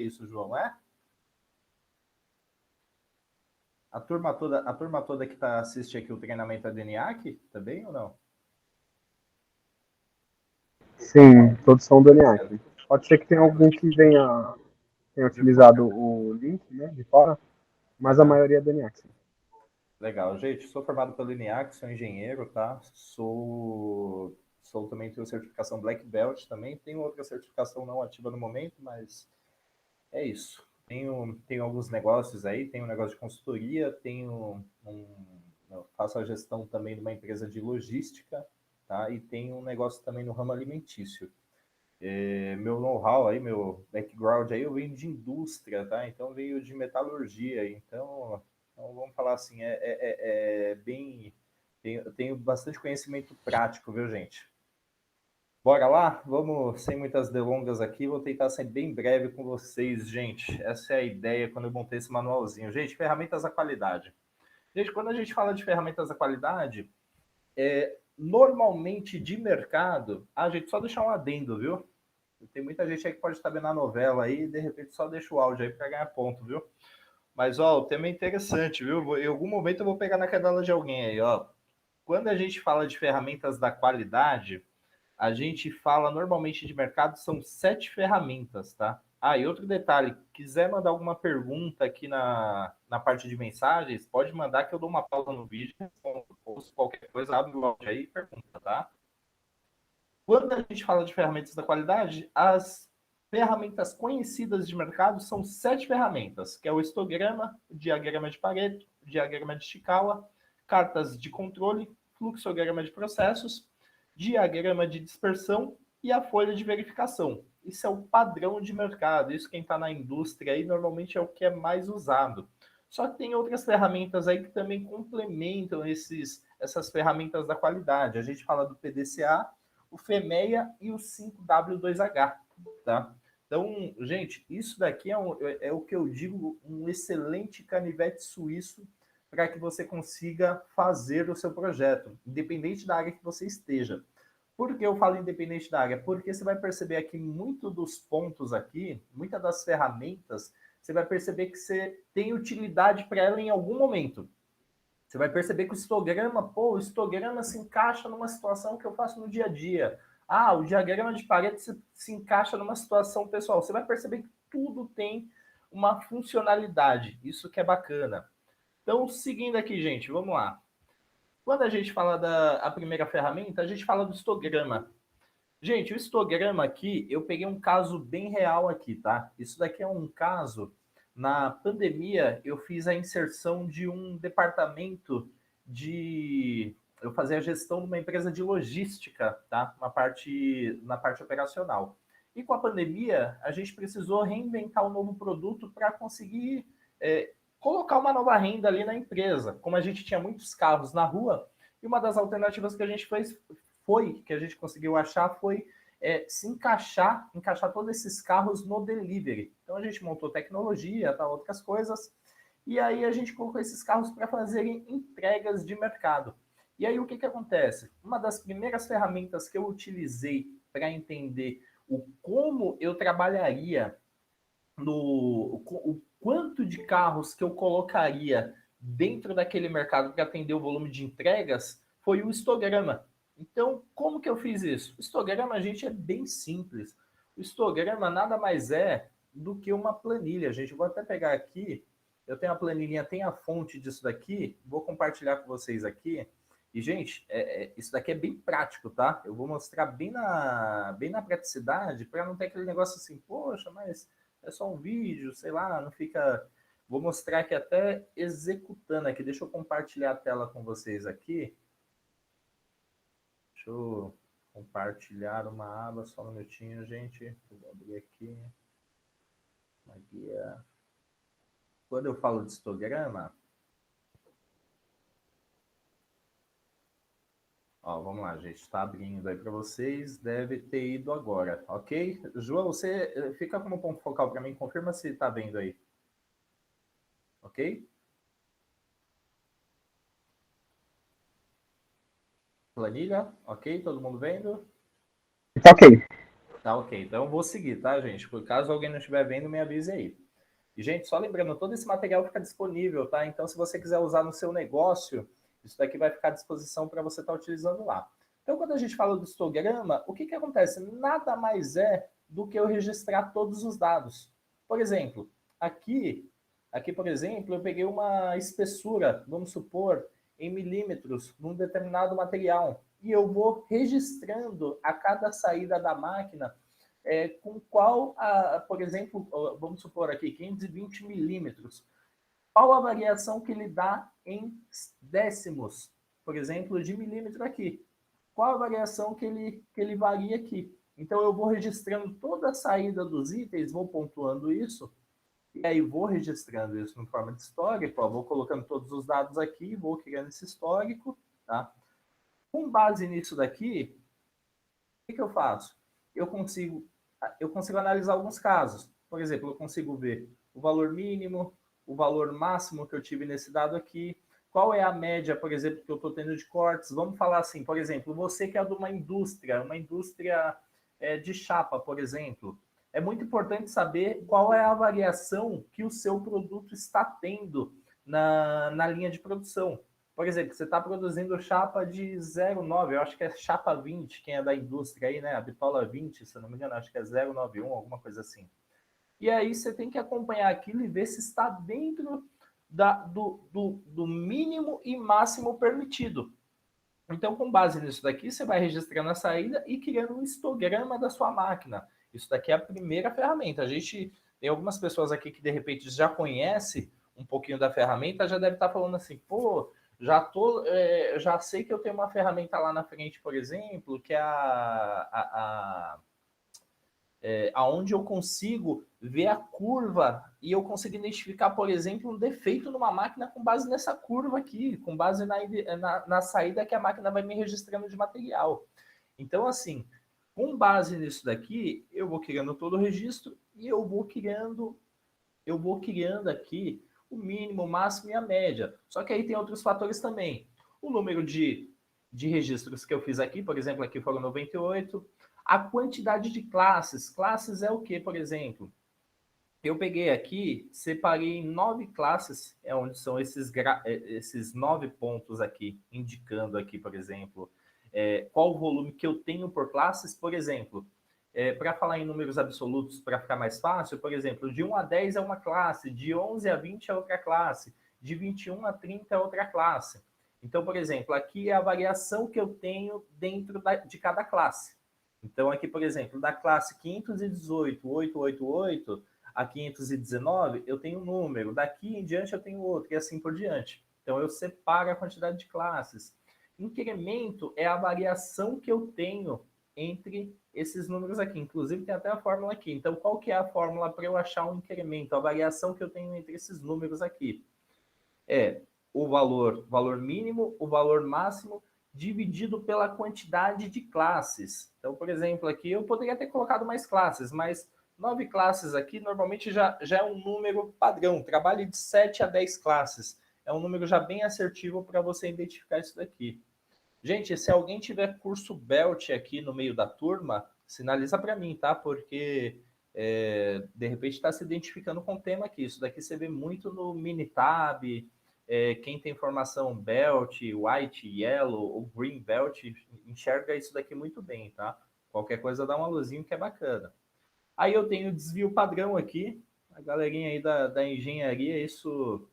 é isso, João, é? A turma toda que assiste aqui o treinamento é do ENIAC, também ou não? Sim, todos são do ENIAC. Pode ser que tenha algum que tenha De fora. utilizado o link, né, de fora, mas a Aham. maioria é do ENIAC. Sim. Legal, gente. Sou formado pelo ENIAC, sou engenheiro, tá? Sou também tenho certificação Black Belt também. Tenho outra certificação não ativa no momento, mas é isso. Tenho alguns negócios aí, tenho um negócio de consultoria, eu faço a gestão também de uma empresa de logística, tá? E tenho um negócio também no ramo alimentício. Meu know-how aí, meu background aí, eu venho de indústria, tá? Então veio de metalurgia, então vamos falar assim, bem, eu tenho bastante conhecimento prático, viu, gente? Bora lá? Vamos, sem muitas delongas aqui, vou tentar ser bem breve com vocês, gente. Essa é a ideia quando eu montei esse manualzinho. Gente, ferramentas da qualidade. Gente, quando a gente fala de ferramentas da qualidade, normalmente de mercado, gente, só deixar um adendo, viu? Tem muita gente aí que pode estar vendo a novela aí e de repente só deixa o áudio aí para ganhar ponto, viu? Mas, ó, o tema é interessante, viu? Em algum momento eu vou pegar na cadela de alguém aí, ó. Quando a gente fala de ferramentas da qualidade, a gente fala normalmente de mercado, são 7 ferramentas, tá? E outro detalhe, quiser mandar alguma pergunta aqui na parte de mensagens, pode mandar que eu dou uma pausa no vídeo, ou se qualquer coisa, abre o áudio aí e pergunta, tá? Quando a gente fala de ferramentas da qualidade, as ferramentas conhecidas de mercado são 7 ferramentas, que é o histograma, o diagrama de Pareto, o diagrama de Chikawa, cartas de controle, fluxograma de processos, diagrama de dispersão e a folha de verificação. Isso é o padrão de mercado, isso quem está na indústria aí normalmente é o que é mais usado. Só que tem outras ferramentas aí que também complementam essas ferramentas da qualidade. A gente fala do PDCA, o FEMEA e o 5W2H, tá? Então, gente, isso daqui é o que eu digo, um excelente canivete suíço para que você consiga fazer o seu projeto, independente da área que você esteja. Por que eu falo independente da área? Porque você vai perceber aqui muito dos pontos aqui, muitas das ferramentas, você vai perceber que você tem utilidade para ela em algum momento. Você vai perceber que o histograma se encaixa numa situação que eu faço no dia a dia. O diagrama de Pareto se encaixa numa situação pessoal. Você vai perceber que tudo tem uma funcionalidade. Isso que é bacana. Então, seguindo aqui, gente, vamos lá. Quando a gente fala da primeira ferramenta, a gente fala do histograma. Gente, o histograma aqui, eu peguei um caso bem real aqui, tá? Isso daqui é um caso, na pandemia, eu fiz a inserção de um departamento de... Eu fazia a gestão de uma empresa de logística, tá? Na parte operacional. E com a pandemia, a gente precisou reinventar um novo produto para conseguir colocar uma nova renda ali na empresa. Como a gente tinha muitos carros na rua, e uma das alternativas que a gente fez que a gente conseguiu achar foi encaixar todos esses carros no delivery. Então a gente montou tecnologia, outras coisas, e aí a gente colocou esses carros para fazerem entregas de mercado. E aí o que acontece? Uma das primeiras ferramentas que eu utilizei para entender como eu trabalharia o quanto de carros que eu colocaria dentro daquele mercado para atender o volume de entregas foi o histograma. Então, como que eu fiz isso? O histograma, gente, é bem simples. O histograma nada mais é do que uma planilha, gente. Eu vou até pegar aqui, eu tenho a planilhinha, tem a fonte disso daqui, vou compartilhar com vocês aqui. E, gente, isso daqui é bem prático, tá? Eu vou mostrar bem na praticidade, para não ter aquele negócio assim, poxa, mas é só um vídeo, sei lá, não fica... Vou mostrar aqui até executando aqui. Deixa eu compartilhar a tela com vocês aqui. Deixa eu compartilhar uma aba, só um minutinho, gente. Vou abrir aqui. Uma guia. Quando eu falo de histograma... vamos lá, gente. Está abrindo aí para vocês. Deve ter ido agora, ok? João, você fica como ponto focal para mim. Confirma se está vendo aí. Ok? Planilha, ok? Todo mundo vendo? Tá ok. Tá, ok. Então eu vou seguir, tá, gente? Por caso alguém não estiver vendo, me avise aí. E, gente, só lembrando, todo esse material fica disponível, tá? Então, se você quiser usar no seu negócio, isso daqui vai ficar à disposição para você estar utilizando lá. Então, quando a gente fala do histograma, o que, que acontece? Nada mais é do que eu registrar todos os dados. Por exemplo, aqui, por exemplo, eu peguei uma espessura, vamos supor, em milímetros, num determinado material. E eu vou registrando a cada saída da máquina com qual, por exemplo, vamos supor aqui, 520 milímetros, qual a variação que ele dá em décimos, por exemplo, de milímetro aqui? Qual a variação que ele varia aqui? Então, eu vou registrando toda a saída dos itens, vou pontuando isso, e aí vou registrando isso em forma de histórico, ó, vou colocando todos os dados aqui, vou criando esse histórico, tá? Com base nisso daqui, o que eu faço? Eu consigo, eu consigo analisar alguns casos. Por exemplo, eu consigo ver o valor mínimo, o valor máximo que eu tive nesse dado aqui, qual é a média, por exemplo, que eu estou tendo de cortes. Vamos falar assim, por exemplo, você que é de uma indústria de chapa, por exemplo, é muito importante saber qual é a variação que o seu produto está tendo na linha de produção. Por exemplo, você está produzindo chapa de 0,9, eu acho que é chapa 20, quem é da indústria aí, né? A bitola 20, se eu não me engano, acho que é 0,91, alguma coisa assim. E aí você tem que acompanhar aquilo e ver se está dentro do mínimo e máximo permitido. Então, com base nisso daqui, você vai registrando a saída e criando um histograma da sua máquina. Isso daqui é a primeira ferramenta. A gente tem algumas pessoas aqui que de repente já conhece um pouquinho da ferramenta, já deve estar falando assim, pô, já sei que eu tenho uma ferramenta lá na frente, por exemplo, que é aonde eu consigo ver a curva e eu consigo identificar, por exemplo, um defeito numa máquina com base nessa curva aqui, com base na saída que a máquina vai me registrando de material. Então, assim, com base nisso daqui, eu vou criando todo o registro e eu vou criando aqui o mínimo, o máximo e a média. Só que aí tem outros fatores também. O número de registros que eu fiz aqui, por exemplo, aqui foram 98. A quantidade de classes. Classes é o que, por exemplo? Eu peguei aqui, separei em 9 classes, onde são esses 9 pontos aqui, indicando aqui, por exemplo, qual o volume que eu tenho por classes. Por exemplo, para falar em números absolutos, para ficar mais fácil, por exemplo, de 1 a 10 é uma classe, de 11 a 20 é outra classe, de 21 a 30 é outra classe. Então, por exemplo, aqui é a variação que eu tenho dentro de cada classe. Então, aqui, por exemplo, da classe 518.888 a 519, eu tenho um número. Daqui em diante, eu tenho outro, e assim por diante. Então, eu separo a quantidade de classes. Incremento é a variação que eu tenho entre esses números aqui. Inclusive, tem até a fórmula aqui. Então, qual que é a fórmula para eu achar um incremento? A variação que eu tenho entre esses números aqui é o valor mínimo, o valor máximo, dividido pela quantidade de classes. Então, por exemplo, aqui eu poderia ter colocado mais classes, mas 9 classes aqui normalmente já é um número padrão. Trabalhe de 7 a 10 classes. É um número já bem assertivo para você identificar isso daqui. Gente, se alguém tiver curso Belt aqui no meio da turma, sinaliza para mim, tá? Porque de repente está se identificando com o tema aqui. Isso daqui você vê muito no Minitab. Quem tem formação Belt, White, Yellow ou Green Belt enxerga isso daqui muito bem, tá? Qualquer coisa dá uma luzinha que é bacana. Aí eu tenho desvio padrão aqui. A galerinha aí da engenharia, isso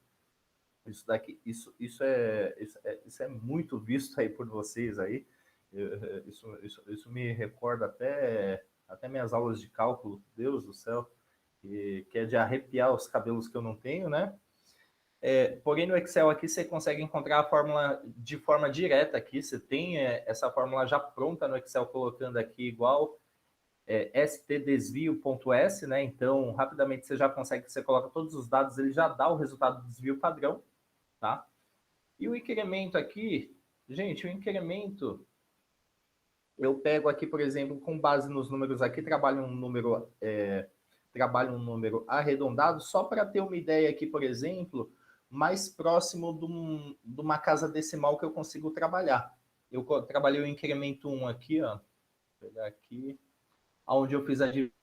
daqui, isso é muito visto aí por vocês aí. Isso me recorda até minhas aulas de cálculo, Deus do céu, que é de arrepiar os cabelos que eu não tenho, né? Porém, no Excel aqui você consegue encontrar a fórmula de forma direta aqui. Você tem essa fórmula já pronta no Excel, colocando aqui igual stdesvio.s, né? Então, rapidamente você coloca todos os dados, ele já dá o resultado do desvio padrão, tá? E o incremento aqui, gente, o incremento, eu pego aqui, por exemplo, com base nos números aqui, trabalho um número arredondado, só para ter uma ideia aqui, por exemplo, mais próximo de uma casa decimal que eu consigo trabalhar. Eu trabalhei o incremento 1 aqui, ó. Vou pegar aqui. onde eu fiz a divisão,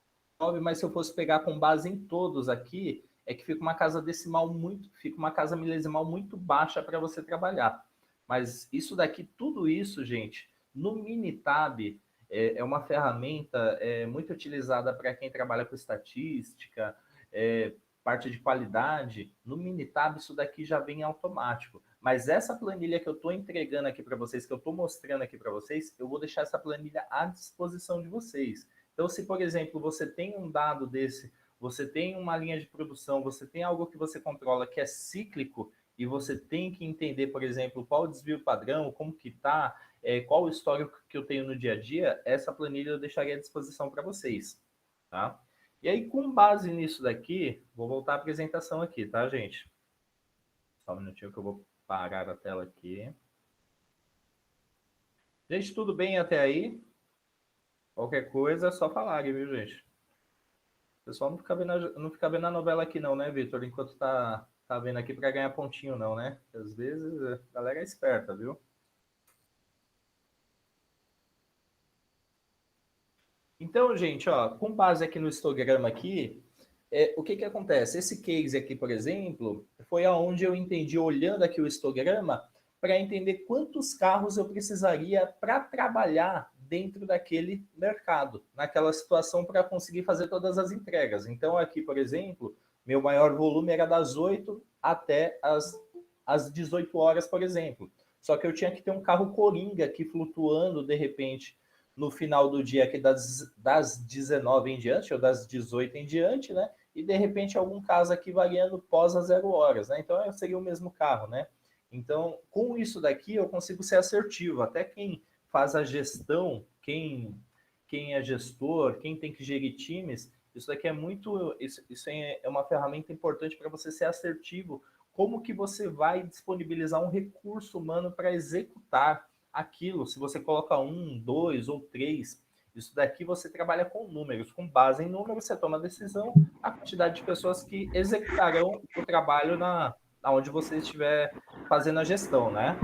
mas se eu fosse pegar com base em todos aqui, é que fica uma casa decimal fica uma casa milesimal muito baixa para você trabalhar. Mas isso daqui, tudo isso, gente, no Minitab é uma ferramenta muito utilizada para quem trabalha com estatística, parte de qualidade. No Minitab isso daqui já vem automático. Mas essa planilha que eu estou entregando aqui para vocês, que eu estou mostrando aqui para vocês, eu vou deixar essa planilha à disposição de vocês. Então, se, por exemplo, você tem um dado desse, você tem uma linha de produção, você tem algo que você controla que é cíclico, e você tem que entender, por exemplo, qual o desvio padrão, como que está, qual o histórico que eu tenho no dia a dia, essa planilha eu deixaria à disposição para vocês, tá? E aí, com base nisso daqui, vou voltar à apresentação aqui, tá, gente? Só um minutinho que eu vou parar a tela aqui. Gente, tudo bem até aí? Qualquer coisa é só falar, viu, gente? O pessoal não fica vendo a novela aqui não, né, Vitor? Enquanto tá vendo aqui para ganhar pontinho não, né? Porque às vezes a galera é esperta, viu? Então, gente, ó, com base aqui no histograma aqui, o que que acontece? Esse case aqui, por exemplo, foi aonde eu entendi, olhando aqui o histograma, para entender quantos carros eu precisaria para trabalhar dentro daquele mercado, naquela situação para conseguir fazer todas as entregas. Então, aqui, por exemplo, meu maior volume era das 8 até as 18 horas, por exemplo. Só que eu tinha que ter um carro coringa aqui flutuando, de repente, no final do dia aqui das 19 em diante, ou das 18 em diante, né? E de repente algum caso aqui variando pós as 0 horas, né? Então seria o mesmo carro, né? Então, com isso daqui eu consigo ser assertivo. Até quem faz a gestão, quem é gestor, quem tem que gerir times, isso daqui é muito, isso é uma ferramenta importante para você ser assertivo. Como que você vai disponibilizar um recurso humano para executar aquilo? Se você coloca 1, 2 ou 3, isso daqui você trabalha com números. Com base em números, você toma a decisão, a quantidade de pessoas que executarão o trabalho onde você estiver fazendo a gestão, né?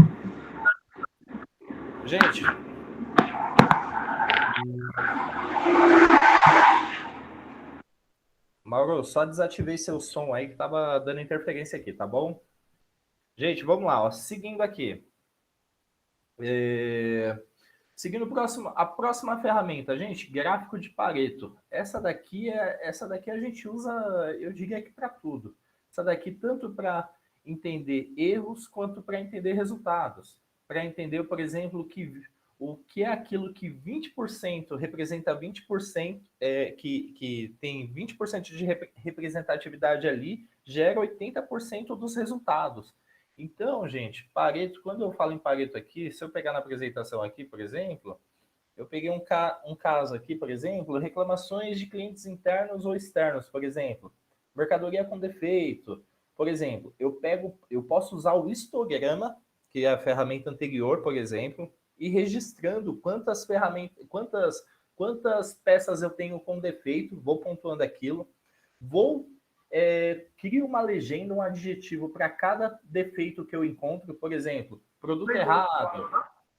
Gente, Mauro, só desativei seu som aí que tava dando interferência aqui, tá bom? Gente, vamos lá, ó. Seguindo aqui. Seguindo a próxima ferramenta, gente, gráfico de Pareto. Essa daqui a gente usa, eu diria que para tudo. Essa daqui tanto para entender erros quanto para entender resultados. Para entender, por exemplo, o que é aquilo que 20% representa 20%, que tem 20% de representatividade ali, gera 80% dos resultados. Então, gente, Pareto, quando eu falo em Pareto aqui, se eu pegar na apresentação aqui, por exemplo, eu peguei um caso aqui, por exemplo, reclamações de clientes internos ou externos, por exemplo, mercadoria com defeito. Por exemplo, eu posso usar o histograma, que é a ferramenta anterior, por exemplo, e registrando quantas peças eu tenho com defeito, vou pontuando aquilo, vou crio uma legenda, um adjetivo para cada defeito que eu encontro, por exemplo, produto errado,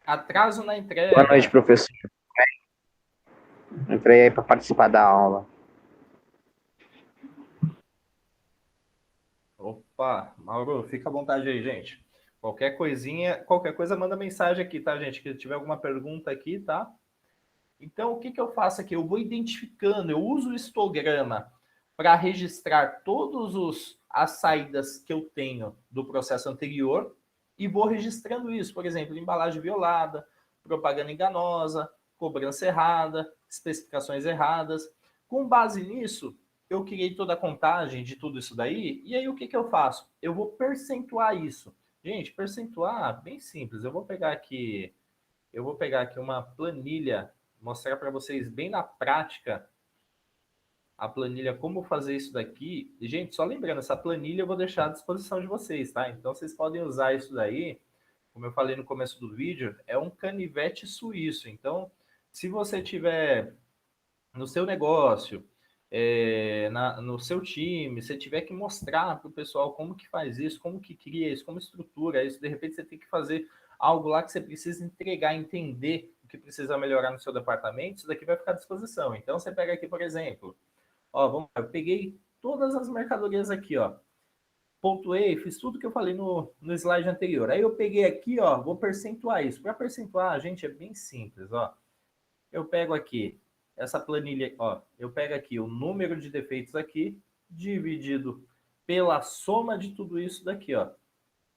atraso na entrega. Boa noite, professor. Entrei aí para participar da aula. Opa, Mauro, fica à vontade aí, gente. Qualquer coisa, manda mensagem aqui, tá, gente? Que tiver alguma pergunta aqui, tá? Então, o que eu faço aqui? Eu vou identificando, eu uso o histograma para registrar todas as saídas que eu tenho do processo anterior e vou registrando isso. Por exemplo, embalagem violada, propaganda enganosa, cobrança errada, especificações erradas. Com base nisso, eu criei toda a contagem de tudo isso daí, e aí o que eu faço? Eu vou percentuar isso. Gente, percentuar, bem simples. Eu vou pegar aqui uma planilha, mostrar para vocês bem na prática a planilha, como fazer isso daqui. E, gente, só lembrando, essa planilha eu vou deixar à disposição de vocês, tá? Então, vocês podem usar isso daí, como eu falei no começo do vídeo, é um canivete suíço. Então, se você tiver no seu negócio, no seu time, você tiver que mostrar para o pessoal como que faz isso, como que cria isso, como estrutura isso, de repente você tem que fazer algo lá que você precisa entregar, entender o que precisa melhorar no seu departamento, isso daqui vai ficar à disposição. Então, você pega aqui, por exemplo, ó, vamos lá, eu peguei todas as mercadorias aqui, ó, pontuei, fiz tudo que eu falei no slide anterior. Aí eu peguei aqui, ó, vou percentuar isso. Para percentuar, gente, é bem simples, ó. Eu pego aqui essa planilha, ó, eu pego aqui o número de defeitos aqui, dividido pela soma de tudo isso daqui, ó.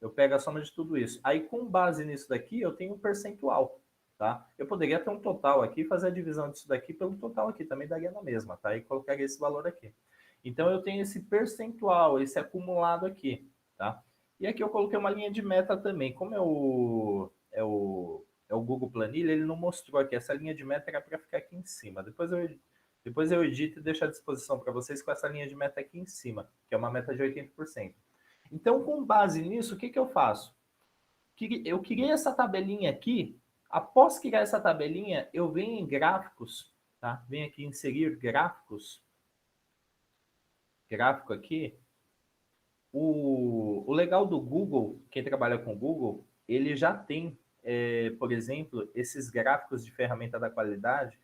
Eu pego a soma de tudo isso. Aí, com base nisso daqui, eu tenho um percentual, tá? Eu poderia ter um total aqui, fazer a divisão disso daqui pelo total aqui, também daria na mesma, tá? E colocaria esse valor aqui. Então, eu tenho esse percentual, esse acumulado aqui, tá? E aqui eu coloquei uma linha de meta também. Como é o Google Planilha, ele não mostrou aqui. Essa linha de meta era para ficar aqui em cima. Depois eu edito e deixo à disposição para vocês com essa linha de meta aqui em cima, que é uma meta de 80%. Então, com base nisso, o que eu faço? Eu criei essa tabelinha aqui. Após criar essa tabelinha, eu venho em gráficos, tá? Venho aqui em inserir gráficos. Gráfico aqui. O legal do Google, quem trabalha com o Google, ele já tem, por exemplo, esses gráficos de ferramenta da qualidade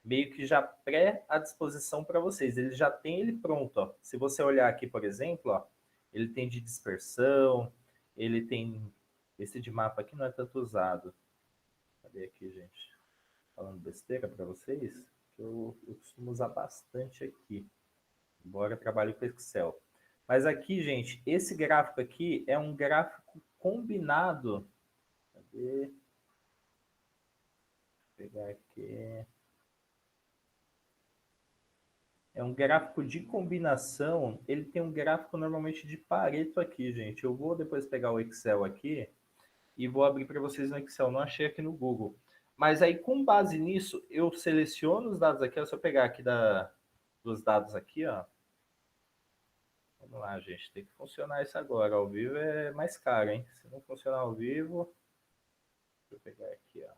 meio que já pré à disposição para vocês. Ele já tem ele pronto. Ó. Se você olhar aqui, por exemplo, ó, ele tem de dispersão, ele tem... Esse de mapa aqui não é tanto usado. Cadê aqui, gente? Falando besteira para vocês, que eu costumo usar bastante aqui. Embora eu trabalhe com Excel. Mas aqui, gente, esse gráfico aqui é um gráfico combinado. Cadê? Vou pegar aqui. É um gráfico de combinação. Ele tem um gráfico normalmente de Pareto aqui, gente. Eu vou depois pegar o Excel aqui e vou abrir para vocês no Excel. Não achei aqui no Google. Mas aí, com base nisso, eu seleciono os dados aqui. Se eu pegar aqui dos dados aqui, ó. Vamos lá, gente. Tem que funcionar isso agora. Ao vivo é mais caro, hein? Se não funcionar ao vivo... Deixa eu pegar aqui, ó.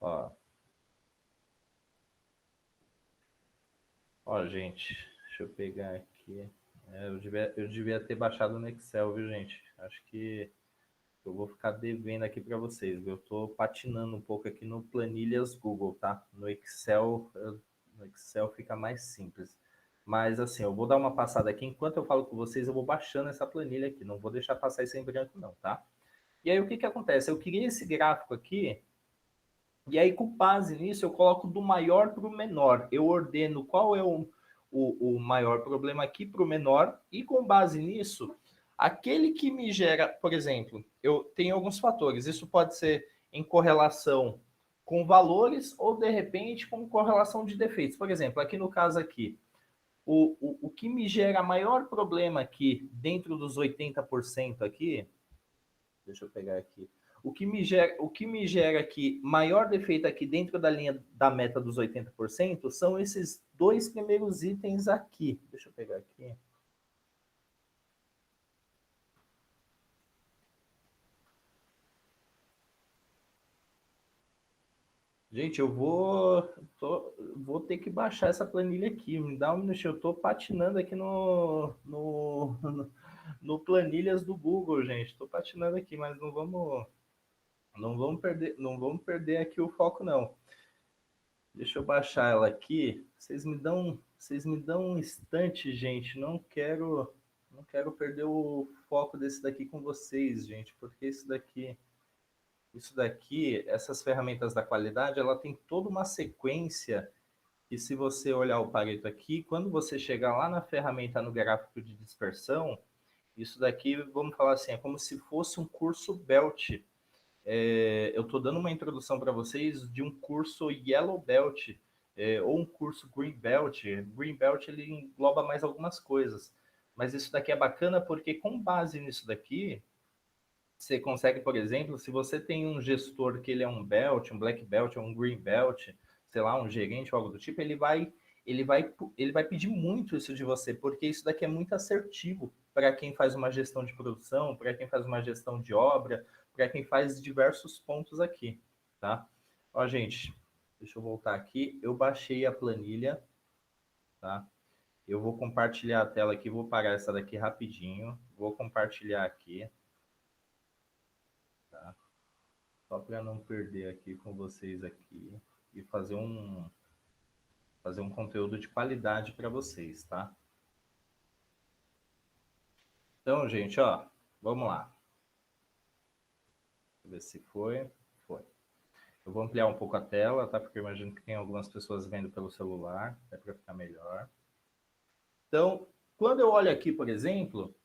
Ó. Ó, gente. Deixa eu pegar aqui. Eu devia ter baixado no Excel, viu, gente? Acho que eu vou ficar devendo aqui para vocês. Viu? Eu tô patinando um pouco aqui no Planilhas Google, tá? No Excel fica mais simples. Mas, assim, eu vou dar uma passada aqui. Enquanto eu falo com vocês, eu vou baixando essa planilha aqui. Não vou deixar passar isso em branco, não, tá? E aí, o que acontece? Eu criei esse gráfico aqui, e aí, com base nisso, eu coloco do maior para o menor. Eu ordeno qual é o maior problema aqui para o menor, e com base nisso, aquele que me gera, por exemplo, eu tenho alguns fatores. Isso pode ser em correlação com valores ou, de repente, com correlação de defeitos. Por exemplo, aqui no caso aqui, o que me gera maior problema aqui, dentro dos 80% aqui, deixa eu pegar aqui. O que me gera aqui, maior defeito aqui dentro da linha da meta dos 80% são esses dois primeiros itens aqui. Deixa eu pegar aqui. Gente, vou ter que baixar essa planilha aqui. Me dá um minutinho. Eu estou patinando aqui no planilhas do Google, gente. Estou patinando aqui, mas não vamos perder aqui o foco, não. Deixa eu baixar ela aqui. Vocês me dão um instante, gente. Não quero perder o foco desse daqui com vocês, gente, porque isso daqui, essas ferramentas da qualidade, ela tem toda uma sequência que, se você olhar o Pareto aqui, quando você chegar lá na ferramenta no gráfico de dispersão, isso daqui, vamos falar assim, é como se fosse um curso Belt. Eu estou dando uma introdução para vocês de um curso Yellow Belt, ou um curso Green Belt. Green Belt, ele engloba mais algumas coisas, mas isso daqui é bacana porque, com base nisso daqui, você consegue, por exemplo, se você tem um gestor que ele é um Belt, um Black Belt, ou um Green Belt, sei lá, um gerente ou algo do tipo, ele vai pedir muito isso de você, porque isso daqui é muito assertivo para quem faz uma gestão de produção, para quem faz uma gestão de obra, para quem faz diversos pontos aqui, tá? Ó, gente, deixa eu voltar aqui. Eu baixei a planilha, tá? Eu vou compartilhar a tela aqui, vou parar essa daqui rapidinho. Vou compartilhar aqui, tá? Só para não perder aqui com vocês aqui e fazer um conteúdo de qualidade para vocês, tá? Então, gente, ó, vamos lá. Deixa eu ver se foi. Foi. Eu vou ampliar um pouco a tela, tá? Porque eu imagino que tem algumas pessoas vendo pelo celular, é para ficar melhor. Então, quando eu olho aqui, por exemplo,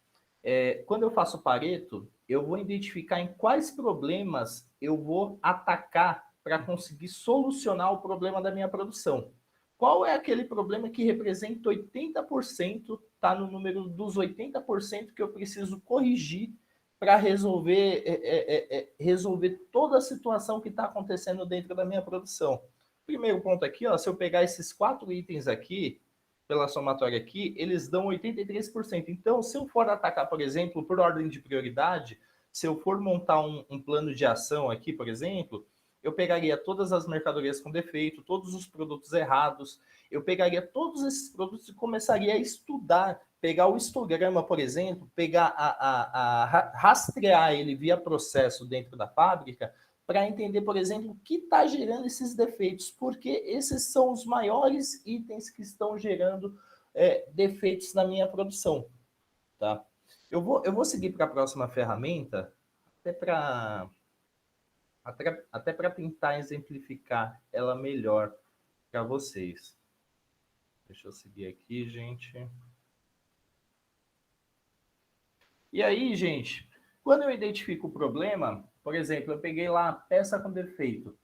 quando eu faço Pareto, eu vou identificar em quais problemas eu vou atacar para conseguir solucionar o problema da minha produção. Qual é aquele problema que representa 80%, está no número dos 80% que eu preciso corrigir para resolver toda a situação que está acontecendo dentro da minha produção. Primeiro ponto aqui, ó, se eu pegar esses 4 itens aqui, pela somatória aqui, eles dão 83%. Então, se eu for atacar, por exemplo, por ordem de prioridade, se eu for montar um plano de ação aqui, por exemplo, eu pegaria todas as mercadorias com defeito, todos os produtos errados, eu pegaria todos esses produtos e começaria a estudar, pegar o histograma, por exemplo, pegar rastrear ele via processo dentro da fábrica, para entender, por exemplo, o que está gerando esses defeitos, porque esses são os maiores itens que estão gerando defeitos na minha produção. Tá? Eu vou seguir para a próxima ferramenta, até para tentar exemplificar ela melhor para vocês. Deixa eu seguir aqui, gente. E aí, gente, quando eu identifico o problema, por exemplo, eu peguei lá a peça com defeito,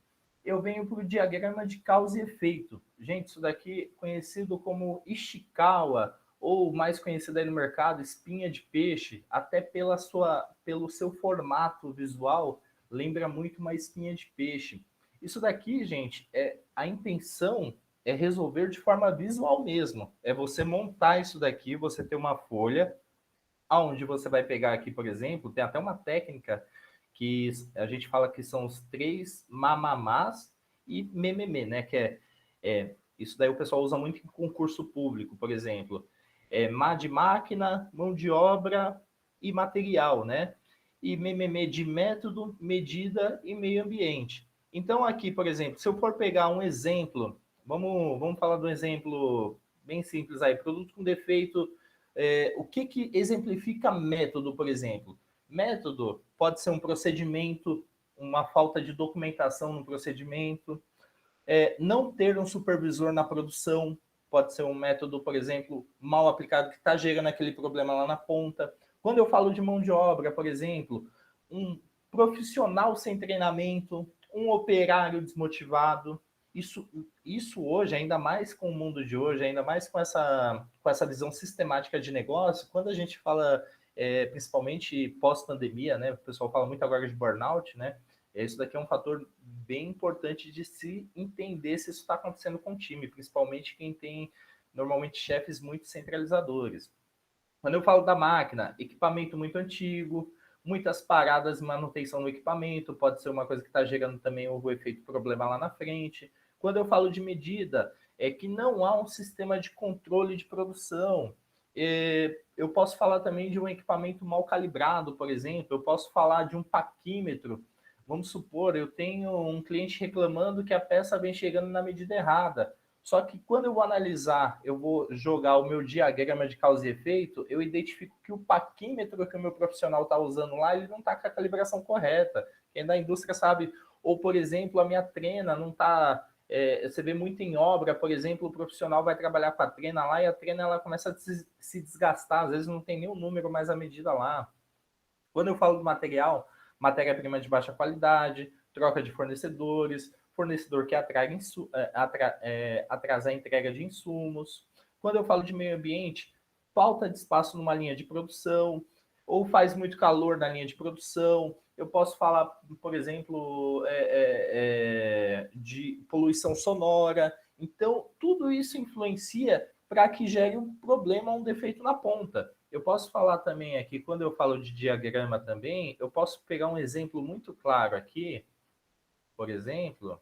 eu venho para o diagrama de causa e efeito. Gente, isso daqui é conhecido como Ishikawa, ou mais conhecido aí no mercado, espinha de peixe, até pelo seu formato visual, lembra muito uma espinha de peixe. Isso daqui, gente, a intenção é resolver de forma visual mesmo. É você montar isso daqui, você ter uma folha, aonde você vai pegar aqui, por exemplo, tem até uma técnica que a gente fala que são os 3 mamamás e mememê, né? Que isso daí o pessoal usa muito em concurso público, por exemplo. Má de máquina, mão de obra e material, né? E mememê de método, medida e meio ambiente. Então aqui, por exemplo, se eu for pegar um exemplo, vamos falar de um exemplo bem simples aí, produto com defeito, o que exemplifica método, por exemplo? Método pode ser um procedimento, uma falta de documentação no procedimento, não ter um supervisor na produção, pode ser um método, por exemplo, mal aplicado que está gerando aquele problema lá na ponta. Quando eu falo de mão de obra, por exemplo, um profissional sem treinamento, um operário desmotivado. Isso hoje, ainda mais com o mundo de hoje, ainda mais com essa visão sistemática de negócio, quando a gente fala, principalmente pós-pandemia, né? O pessoal fala muito agora de burnout, né? Isso daqui é um fator bem importante de se entender se isso está acontecendo com o time, principalmente quem tem normalmente chefes muito centralizadores. Quando eu falo da máquina, equipamento muito antigo, muitas paradas de manutenção no equipamento, pode ser uma coisa que está gerando também o efeito problema lá na frente. Quando eu falo de medida, é que não há um sistema de controle de produção. Eu posso falar também de um equipamento mal calibrado, por exemplo, eu posso falar de um paquímetro. Vamos supor, eu tenho um cliente reclamando que a peça vem chegando na medida errada. Só que quando eu vou analisar, eu vou jogar o meu diagrama de causa e efeito, eu identifico que o paquímetro que o meu profissional está usando lá, ele não está com a calibração correta. Quem da indústria sabe. Ou, por exemplo, a minha trena não está... você vê muito em obra, por exemplo, o profissional vai trabalhar com a trena lá e a trena ela começa a se desgastar, às vezes não tem nem o número mais a medida lá. Quando eu falo do material, matéria-prima de baixa qualidade, troca de fornecedores, fornecedor que atrasa a entrega de insumos. Quando eu falo de meio ambiente, falta de espaço numa linha de produção, ou faz muito calor na linha de produção. Eu posso falar, por exemplo, de poluição sonora. Então, tudo isso influencia para que gere um problema, um defeito na ponta. Eu posso falar também aqui, quando eu falo de diagrama também, eu posso pegar um exemplo muito claro aqui, por exemplo,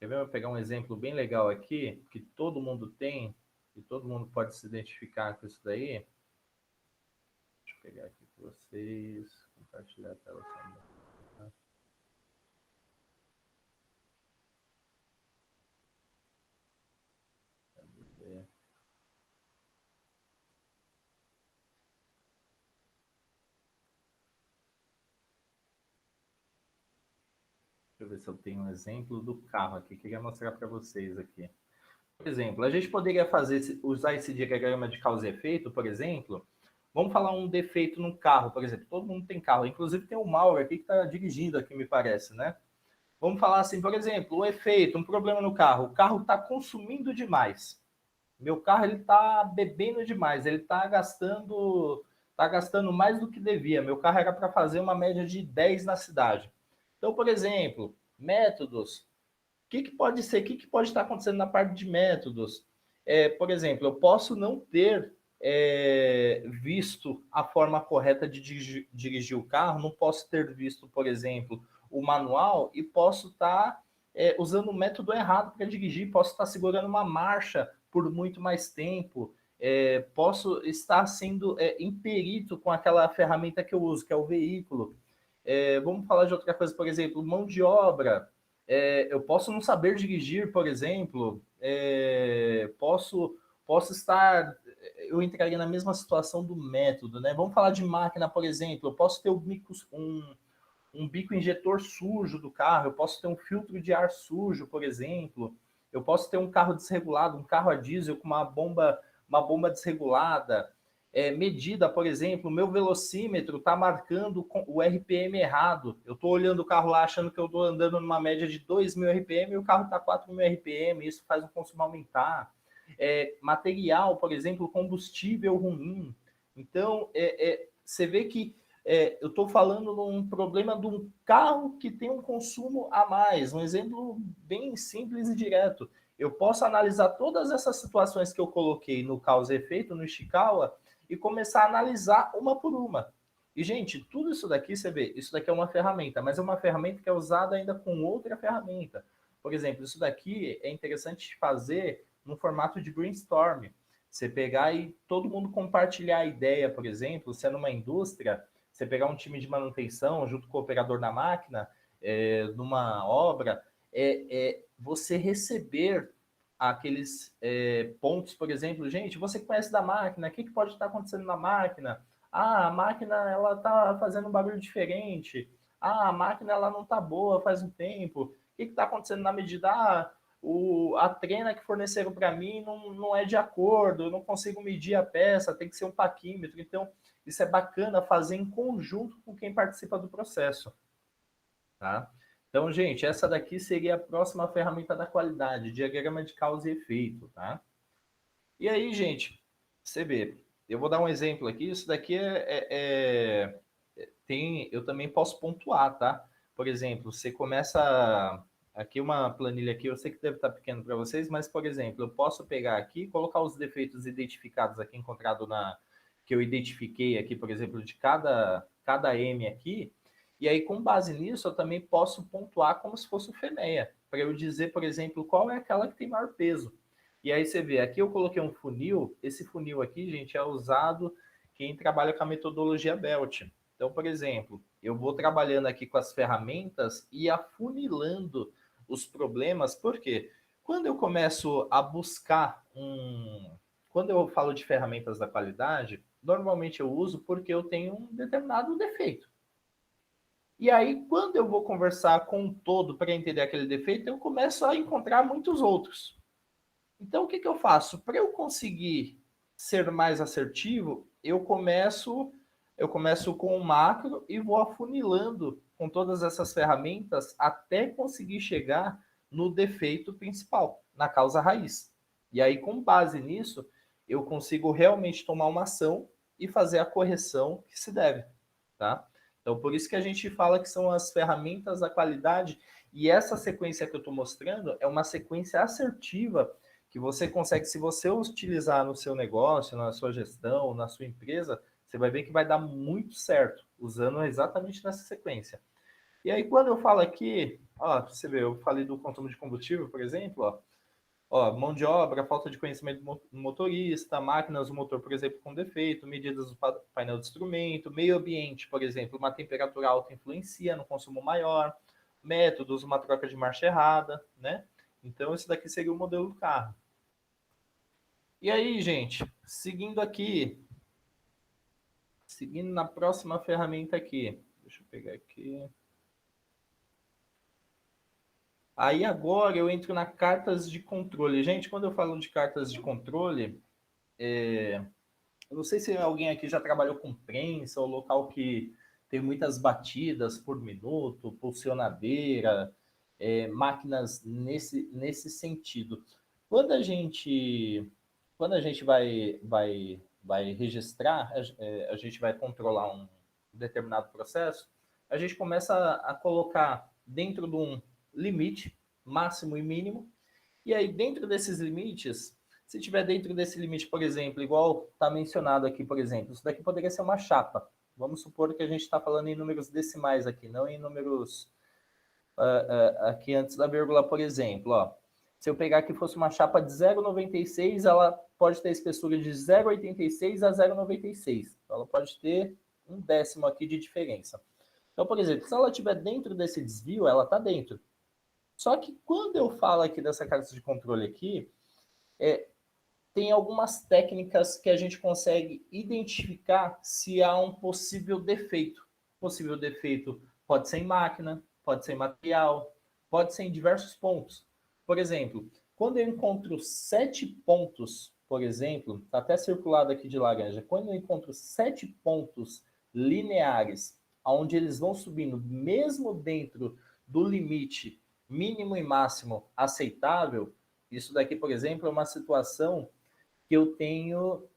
eu vou pegar um exemplo bem legal aqui, que todo mundo tem, e todo mundo pode se identificar com isso daí. Deixa eu pegar aqui para vocês, compartilhar a tela também. Deixa eu ver se eu tenho um exemplo do carro aqui. Queria mostrar para vocês aqui. Por exemplo, a gente poderia usar esse diagrama de causa e efeito, por exemplo. Vamos falar um defeito no carro, por exemplo. Todo mundo tem carro. Inclusive tem o Mauro aqui que está dirigindo aqui, me parece, né? Vamos falar assim, por exemplo, um efeito, um problema no carro. O carro está consumindo demais. Meu carro ele está bebendo demais. Ele está gastando mais do que devia. Meu carro era para fazer uma média de 10 na cidade. Então, por exemplo, métodos. O que pode ser? O que pode estar acontecendo na parte de métodos? Por exemplo, eu posso não ter visto a forma correta de dirigir o carro, não posso ter visto, por exemplo, o manual e posso estar usando o método errado para dirigir, posso estar segurando uma marcha por muito mais tempo, posso estar sendo imperito com aquela ferramenta que eu uso, que é o veículo. Vamos falar de outra coisa, por exemplo, mão de obra. Eu posso não saber dirigir, por exemplo, posso estar, eu entraria na mesma situação do método, né? Vamos falar de máquina, por exemplo, eu posso ter um bico injetor sujo do carro, eu posso ter um filtro de ar sujo, por exemplo, eu posso ter um carro desregulado, um carro a diesel com uma bomba desregulada, medida, por exemplo, o meu velocímetro está marcando o RPM errado. Eu estou olhando o carro lá achando que eu estou andando numa média de 2.000 RPM e o carro está 4.000 RPM, isso faz o consumo aumentar. Material, por exemplo, combustível ruim. Então, você vê que eu estou falando num problema de um carro que tem um consumo a mais. Um exemplo bem simples e direto. Eu posso analisar todas essas situações que eu coloquei no causa e efeito, no Ishikawa, e começar a analisar uma por uma. E, gente, tudo isso daqui, você vê, isso daqui é uma ferramenta, mas é uma ferramenta que é usada ainda com outra ferramenta. Por exemplo, isso daqui é interessante fazer no formato de brainstorm. Você pegar e todo mundo compartilhar a ideia, por exemplo, se é numa indústria, você pegar um time de manutenção junto com o operador da máquina, numa obra, você receber aqueles pontos, por exemplo, gente, você conhece da máquina, o que pode estar acontecendo na máquina? Ah, a máquina ela está fazendo um barulho diferente. Ah, a máquina ela não está boa faz um tempo. O que está acontecendo na medida? A trena que forneceram para mim não é de acordo, eu não consigo medir a peça, tem que ser um paquímetro. Então, isso é bacana fazer em conjunto com quem participa do processo. Tá? Então, gente, essa daqui seria a próxima ferramenta da qualidade, diagrama de causa e efeito, tá? E aí, gente, você vê, eu vou dar um exemplo aqui, isso daqui eu também posso pontuar, tá? Por exemplo, você começa, aqui uma planilha aqui, eu sei que deve estar pequeno para vocês, mas, por exemplo, eu posso pegar aqui, colocar os defeitos identificados aqui, que eu identifiquei aqui, por exemplo, de cada M aqui, e aí, com base nisso, eu também posso pontuar como se fosse o FEMEA, para eu dizer, por exemplo, qual é aquela que tem maior peso. E aí você vê, aqui eu coloquei um funil, esse funil aqui, gente, é usado quem trabalha com a metodologia BELT. Então, por exemplo, eu vou trabalhando aqui com as ferramentas e afunilando os problemas, porque quando eu começo a buscar Quando eu falo de ferramentas da qualidade, normalmente eu uso porque eu tenho um determinado defeito. E aí, quando eu vou conversar com um todo para entender aquele defeito, eu começo a encontrar muitos outros. Então, o que eu faço? Para eu conseguir ser mais assertivo, eu começo com o macro e vou afunilando com todas essas ferramentas até conseguir chegar no defeito principal, na causa raiz. E aí, com base nisso, eu consigo realmente tomar uma ação e fazer a correção que se deve, tá? Então, por isso que a gente fala que são as ferramentas da qualidade, e essa sequência que eu estou mostrando é uma sequência assertiva que você consegue, se você utilizar no seu negócio, na sua gestão, na sua empresa, você vai ver que vai dar muito certo, usando exatamente nessa sequência. E aí, quando eu falo aqui, ó, você vê, eu falei do consumo de combustível, por exemplo, ó, Ó, mão de obra, falta de conhecimento do motorista, máquinas do motor, por exemplo, com defeito, medidas do painel de instrumento, meio ambiente, por exemplo, uma temperatura alta influencia no consumo maior, métodos, uma troca de marcha errada, né? Então, esse daqui seria o modelo do carro. E aí, gente, seguindo na próxima ferramenta aqui, deixa eu pegar aqui. Aí agora eu entro na cartas de controle. Gente, quando eu falo de cartas de controle, eu não sei se alguém aqui já trabalhou com prensa ou local que tem muitas batidas por minuto, pulsionadeira, máquinas nesse sentido. Quando a gente, quando a gente vai registrar, a gente vai controlar um determinado processo, a gente começa a colocar dentro de um limite máximo e mínimo, e aí dentro desses limites, se tiver dentro desse limite, por exemplo, igual está mencionado aqui, por exemplo, isso daqui poderia ser uma chapa. Vamos supor que a gente está falando em números decimais aqui, não em números aqui antes da vírgula, por exemplo. Ó. Se eu pegar aqui fosse uma chapa de 0,96, ela pode ter espessura de 0,86 a 0,96. Então, ela pode ter um décimo aqui de diferença. Então, por exemplo, se ela estiver dentro desse desvio, ela está dentro. Só que quando eu falo aqui dessa carta de controle aqui, tem algumas técnicas que a gente consegue identificar se há um possível defeito. Possível defeito pode ser em máquina, pode ser em material, pode ser em diversos pontos. Por exemplo, quando eu encontro 7 pontos, por exemplo, está até circulado aqui de laranja, quando eu encontro 7 pontos lineares, onde eles vão subindo mesmo dentro do limite mínimo e máximo aceitável, isso daqui, por exemplo, é uma situação que eu tenho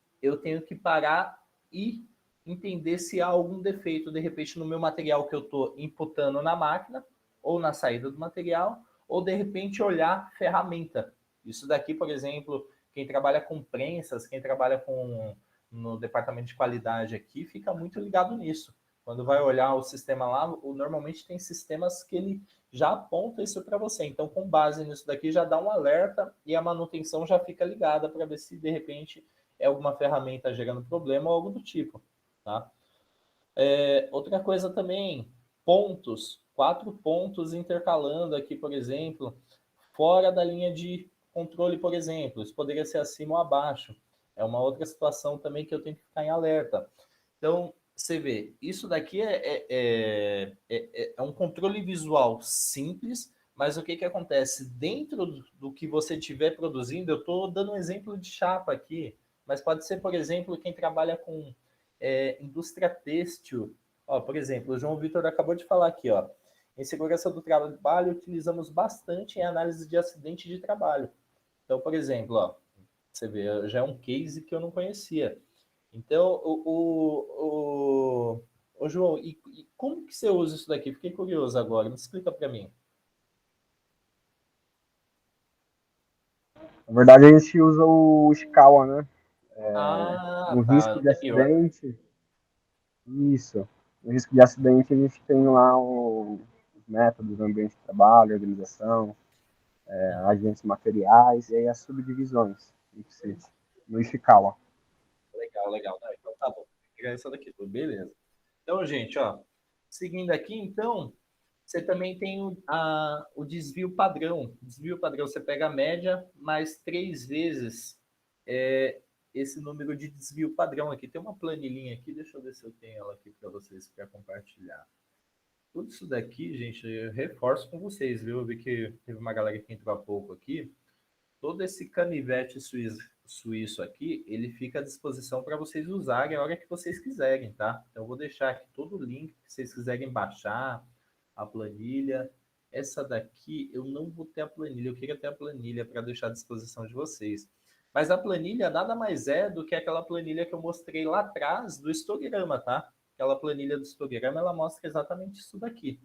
que parar e entender se há algum defeito, de repente, no meu material que eu estou imputando na máquina, ou na saída do material, ou de repente olhar ferramenta. Isso daqui, por exemplo, quem trabalha com prensas, quem trabalha no departamento de qualidade aqui, fica muito ligado nisso. Quando vai olhar o sistema lá, normalmente tem sistemas que ele já aponta isso para você. Então, com base nisso daqui, já dá um alerta e a manutenção já fica ligada para ver se, de repente, é alguma ferramenta gerando problema ou algo do tipo. Tá? Outra coisa também, pontos. 4 pontos intercalando aqui, por exemplo, fora da linha de controle, por exemplo. Isso poderia ser acima ou abaixo. É uma outra situação também que eu tenho que ficar em alerta. Então, você vê, isso daqui é um controle visual simples, mas o que acontece? Dentro do que você estiver produzindo, eu estou dando um exemplo de chapa aqui, mas pode ser, por exemplo, quem trabalha com indústria têxtil. Ó, por exemplo, o João Vitor acabou de falar aqui, ó, em segurança do trabalho, utilizamos bastante em análise de acidente de trabalho. Então, por exemplo, ó, você vê, já é um case que eu não conhecia. Então, João, e como que você usa isso daqui? Fiquei curioso agora, me explica para mim. Na verdade, a gente usa o Scala, né? Ah, No tá, risco de anterior. acidente, isso. No risco de acidente, a gente tem lá os métodos do ambiente de trabalho, organização, agentes materiais e aí as subdivisões no Ishikawa. Legal, legal. Não, então tá bom. Vou pegar essa daqui, beleza. Então, gente, ó, seguindo aqui, então, você também tem o desvio padrão. Desvio padrão, você pega a média mais 3 vezes esse número de desvio padrão aqui. Tem uma planilhinha aqui, deixa eu ver se eu tenho ela aqui para vocês para compartilhar. Tudo isso daqui, gente, eu reforço com vocês, viu? Eu vi que teve uma galera que entrou há pouco aqui. Todo esse canivete suíço aqui, ele fica à disposição para vocês usarem a hora que vocês quiserem, tá? Então, eu vou deixar aqui todo o link que vocês quiserem baixar, a planilha. Essa daqui, eu não vou ter a planilha, eu queria ter a planilha para deixar à disposição de vocês. Mas a planilha nada mais é do que aquela planilha que eu mostrei lá atrás do histograma, tá? Aquela planilha do histograma, ela mostra exatamente isso daqui.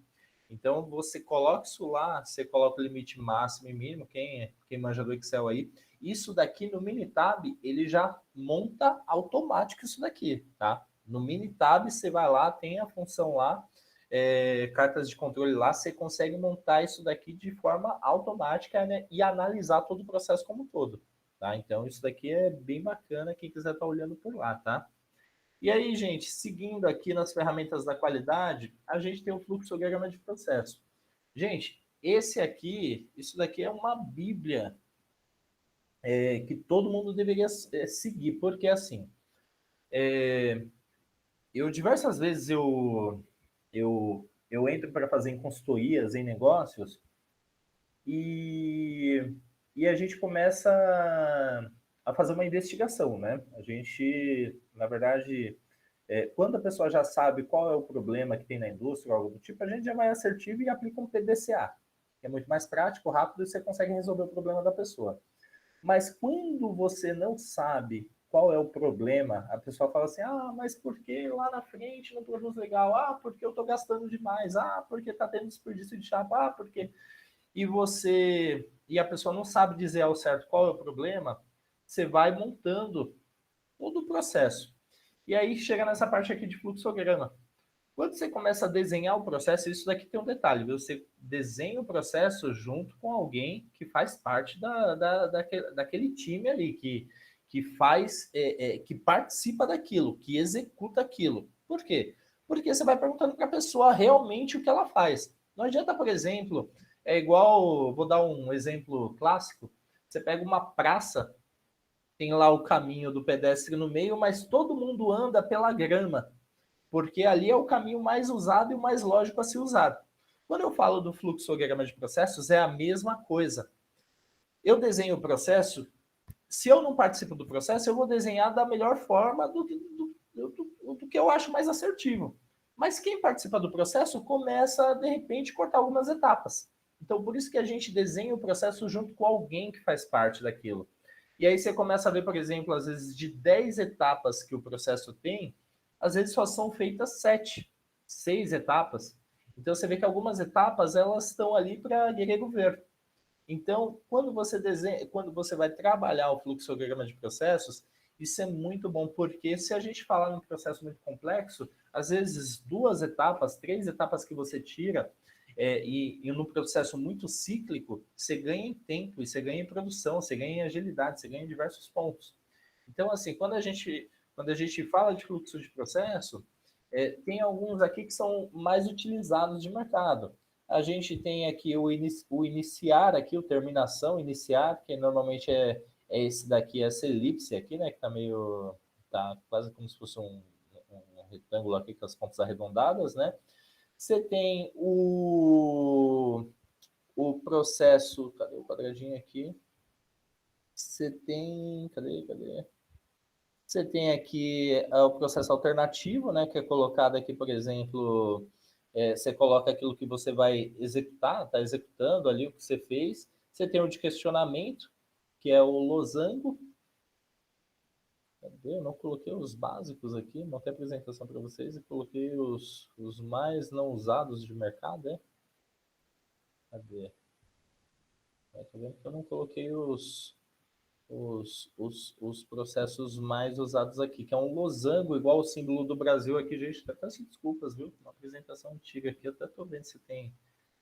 Então, você coloca isso lá, você coloca o limite máximo e mínimo, quem manja do Excel aí. Isso daqui no Minitab, ele já monta automático isso daqui, tá? No Minitab, você vai lá, tem a função lá, cartas de controle lá, você consegue montar isso daqui de forma automática, né, e analisar todo o processo como um todo. Tá? Então, isso daqui é bem bacana, quem quiser estar olhando por lá, tá? E aí, gente, seguindo aqui nas ferramentas da qualidade, a gente tem o fluxograma de processo. Gente, isso daqui é uma bíblia que todo mundo deveria seguir, porque assim, eu diversas vezes eu entro para fazer em consultorias, em negócios, e, e a gente começa a fazer uma investigação, né? A gente, na verdade, quando a pessoa já sabe qual é o problema que tem na indústria, algo do tipo, a gente já vai assertivo e aplica um PDCA, que é muito mais prático, rápido e você consegue resolver o problema da pessoa. Mas quando você não sabe qual é o problema, a pessoa fala assim: ah, mas por que lá na frente não produz legal? Ah, porque eu estou gastando demais. Ah, porque está tendo desperdício de chapa. Ah, porque. E a pessoa não sabe dizer ao certo qual é o problema, você vai montando todo o processo. E aí chega nessa parte aqui de fluxograma. Quando você começa a desenhar o processo, isso daqui tem um detalhe, viu? Você desenha o processo junto com alguém que faz parte daquele time ali, que faz, que participa daquilo, que executa aquilo. Por quê? Porque você vai perguntando para a pessoa realmente o que ela faz. Não adianta, por exemplo, é igual, vou dar um exemplo clássico, você pega uma praça, tem lá o caminho do pedestre no meio, mas todo mundo anda pela grama, porque ali é o caminho mais usado e o mais lógico a ser usado. Quando eu falo do fluxograma de processos, é a mesma coisa. Eu desenho o processo, se eu não participo do processo, eu vou desenhar da melhor forma do que eu acho mais assertivo. Mas quem participa do processo começa, de repente, a cortar algumas etapas. Então, por isso que a gente desenha o processo junto com alguém que faz parte daquilo. E aí você começa a ver, por exemplo, às vezes de 10 etapas que o processo tem, às vezes só são feitas 7, 6 etapas. Então você vê que algumas etapas elas estão ali para grego ver. Então, quando você vai trabalhar o fluxograma de processos, isso é muito bom, porque se a gente falar num processo muito complexo, às vezes 2 etapas, 3 etapas que você tira, e no processo muito cíclico, você ganha em tempo, e você ganha em produção, você ganha em agilidade, você ganha em diversos pontos. Então, assim, quando a gente fala de fluxo de processo, tem alguns aqui que são mais utilizados de mercado. A gente tem aqui o iniciar, aqui, o terminação, iniciar, que normalmente é esse daqui, essa elipse aqui, né? Que tá meio. Tá quase como se fosse um retângulo aqui com as pontas arredondadas, né? Você tem o processo. Cadê o quadradinho aqui? Você tem. Cadê? Você tem aqui o processo alternativo, né, que é colocado aqui, por exemplo, você coloca aquilo que você vai executar, está executando ali o que você fez. Você tem o de questionamento, que é o losango. Cadê? Eu não coloquei os básicos aqui, montei a apresentação para vocês e coloquei os mais não usados de mercado, é? Cadê? Tá vendo que eu não coloquei os processos mais usados aqui, que é um losango, igual o símbolo do Brasil aqui, gente. Até sem desculpas, viu? Uma apresentação antiga aqui, eu até estou vendo se tem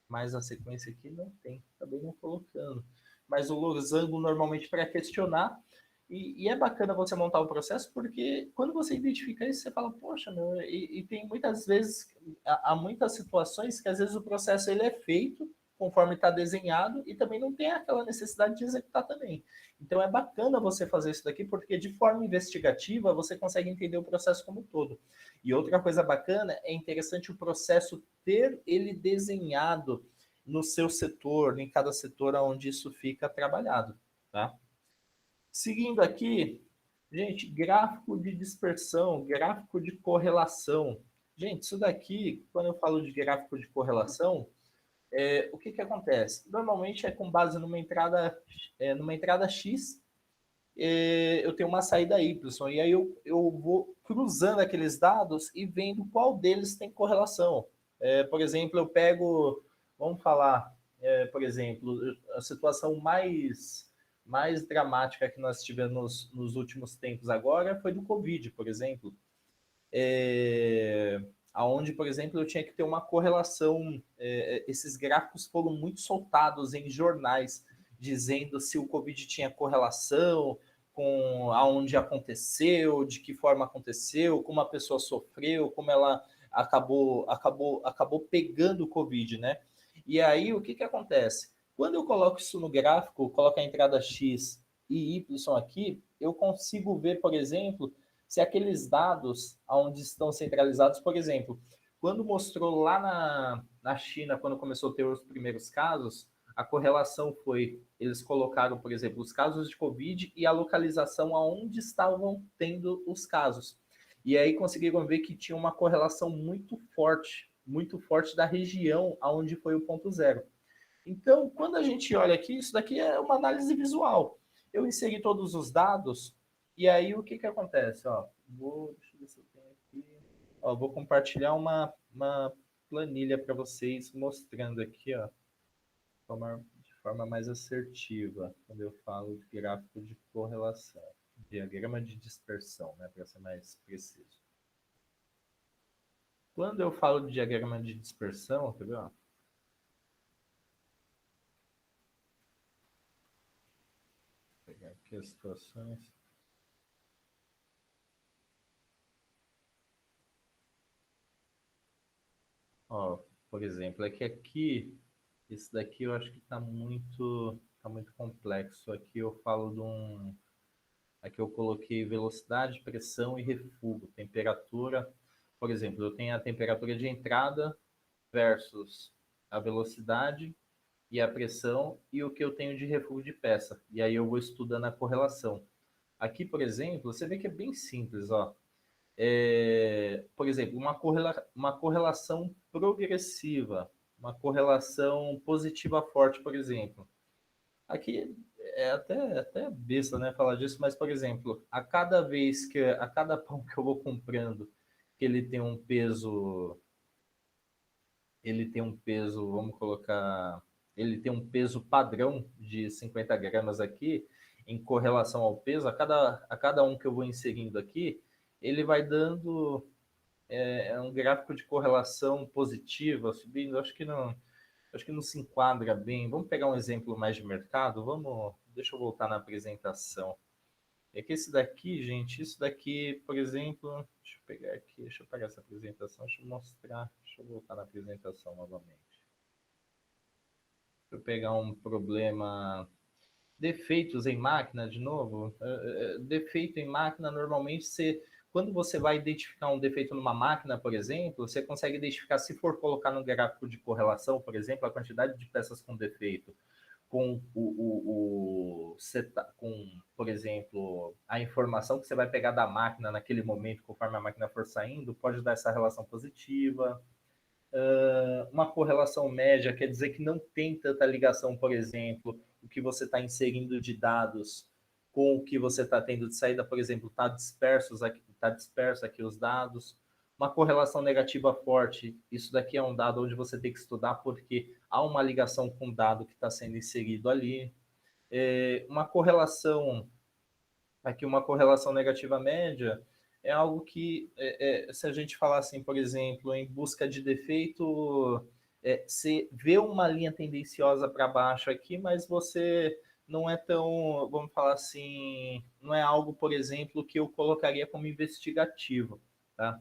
mais a sequência aqui. Não tem, acabei não colocando. Mas o losango normalmente para questionar. E é bacana você montar o processo, porque quando você identifica isso, você fala, poxa, meu, e tem muitas vezes, há muitas situações que às vezes o processo ele é feito conforme está desenhado e também não tem aquela necessidade de executar também. Então é bacana você fazer isso daqui, porque de forma investigativa você consegue entender o processo como um todo. E outra coisa bacana, é interessante o processo ter ele desenhado no seu setor, em cada setor onde isso fica trabalhado, tá? Seguindo aqui, gente, gráfico de dispersão, gráfico de correlação. Gente, isso daqui, quando eu falo de gráfico de correlação, o que acontece? Normalmente é com base numa entrada X, eu tenho uma saída Y, e aí eu vou cruzando aqueles dados e vendo qual deles tem correlação. Por exemplo, eu pego, vamos falar, por exemplo, a situação mais dramática que nós tivemos nos últimos tempos agora foi do Covid, por exemplo. aonde, por exemplo, eu tinha que ter uma correlação. Esses gráficos foram muito soltados em jornais, dizendo se o Covid tinha correlação com aonde aconteceu, de que forma aconteceu, como a pessoa sofreu, como ela acabou pegando o Covid, né? E aí, o que que acontece? Quando eu coloco isso no gráfico, coloco a entrada X e Y aqui, eu consigo ver, por exemplo, se aqueles dados onde estão centralizados, por exemplo, quando mostrou lá na China, quando começou a ter os primeiros casos, a correlação foi, eles colocaram, por exemplo, os casos de Covid e a localização aonde estavam tendo os casos. E aí conseguiram ver que tinha uma correlação muito forte da região aonde foi o ponto zero. Então, quando a gente olha aqui, isso daqui é uma análise visual. Eu inseri todos os dados, e aí o que que acontece? Ó, deixa eu ver se eu tenho aqui. Ó, vou compartilhar uma planilha para vocês, mostrando aqui, ó, de forma mais assertiva, quando eu falo de gráfico de correlação, diagrama de dispersão, né, para ser mais preciso. Quando eu falo de diagrama de dispersão, quer ver, ó? Vou pegar aqui as situações. Ó, por exemplo, é que aqui, esse daqui eu acho que tá muito complexo. Aqui eu falo de um, aqui eu coloquei velocidade, pressão e refúgio, temperatura. Por exemplo, eu tenho a temperatura de entrada versus a velocidade e a pressão e o que eu tenho de refúgio de peça. E aí eu vou estudando a correlação. Aqui, por exemplo, você vê que é bem simples, ó. Por exemplo, uma correlação progressiva, uma correlação positiva forte, por exemplo. Aqui é até besta, né, falar disso, mas, por exemplo, a cada pão que eu vou comprando, que vamos colocar, ele tem um peso padrão de 50 gramas aqui, em correlação ao peso, a cada um que eu vou inserindo aqui, ele vai dando um gráfico de correlação positiva, subindo, acho que não se enquadra bem. Vamos pegar um exemplo mais de mercado? Deixa eu voltar na apresentação. É que esse daqui, gente, isso daqui, por exemplo, deixa eu pegar aqui, deixa eu pegar essa apresentação, deixa eu mostrar, deixa eu voltar na apresentação novamente. Deixa eu pegar um problema, defeitos em máquina, de novo. Defeito em máquina, normalmente, quando você vai identificar um defeito numa máquina, por exemplo, você consegue identificar, se for colocar no gráfico de correlação, por exemplo, a quantidade de peças com defeito, com com, por exemplo, a informação que você vai pegar da máquina naquele momento, conforme a máquina for saindo, pode dar essa relação positiva. Uma correlação média quer dizer que não tem tanta ligação, por exemplo, o que você está inserindo de dados com o que você está tendo de saída, por exemplo, está disperso aqui os dados. Uma correlação negativa forte, isso daqui é um dado onde você tem que estudar porque há uma ligação com o dado que está sendo inserido ali. Uma correlação negativa média é algo que, se a gente falar assim, por exemplo, em busca de defeito, você vê uma linha tendenciosa para baixo aqui, mas você não é tão, vamos falar assim, não é algo, por exemplo, que eu colocaria como investigativo, tá?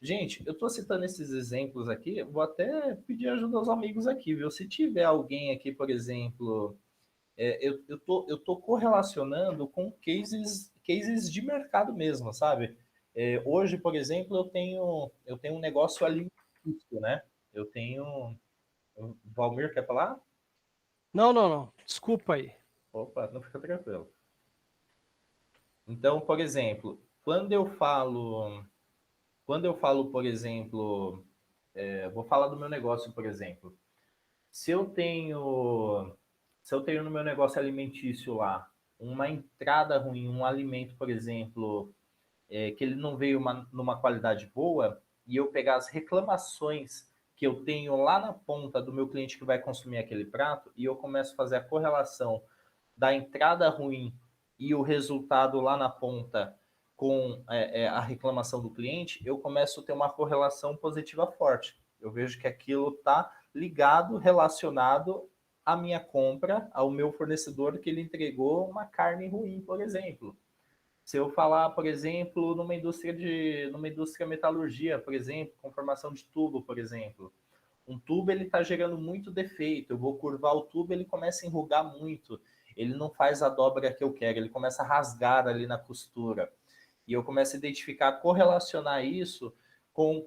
Gente, eu estou citando esses exemplos aqui, vou até pedir ajuda aos amigos aqui, viu? Se tiver alguém aqui, por exemplo, eu tô correlacionando com cases de mercado mesmo, sabe? Hoje, por exemplo, eu tenho um negócio alimentício, né? Eu tenho. O Valmir quer falar? Não, não, não. Desculpa aí. Opa, não fica tranquilo. Então, por exemplo, por exemplo, vou falar do meu negócio, por exemplo. Se eu tenho no meu negócio alimentício lá uma entrada ruim, um alimento, por exemplo, que ele não veio numa qualidade boa, e eu pegar as reclamações que eu tenho lá na ponta do meu cliente que vai consumir aquele prato, e eu começo a fazer a correlação da entrada ruim e o resultado lá na ponta com a reclamação do cliente, eu começo a ter uma correlação positiva forte. Eu vejo que aquilo está ligado, relacionado à minha compra, ao meu fornecedor que ele entregou uma carne ruim, por exemplo. Se eu falar, por exemplo, numa indústria metalurgia, por exemplo, com formação de tubo, por exemplo. Um tubo ele está gerando muito defeito. Eu vou curvar o tubo, ele começa a enrugar muito. Ele não faz a dobra que eu quero, ele começa a rasgar ali na costura. E eu começo a identificar, correlacionar isso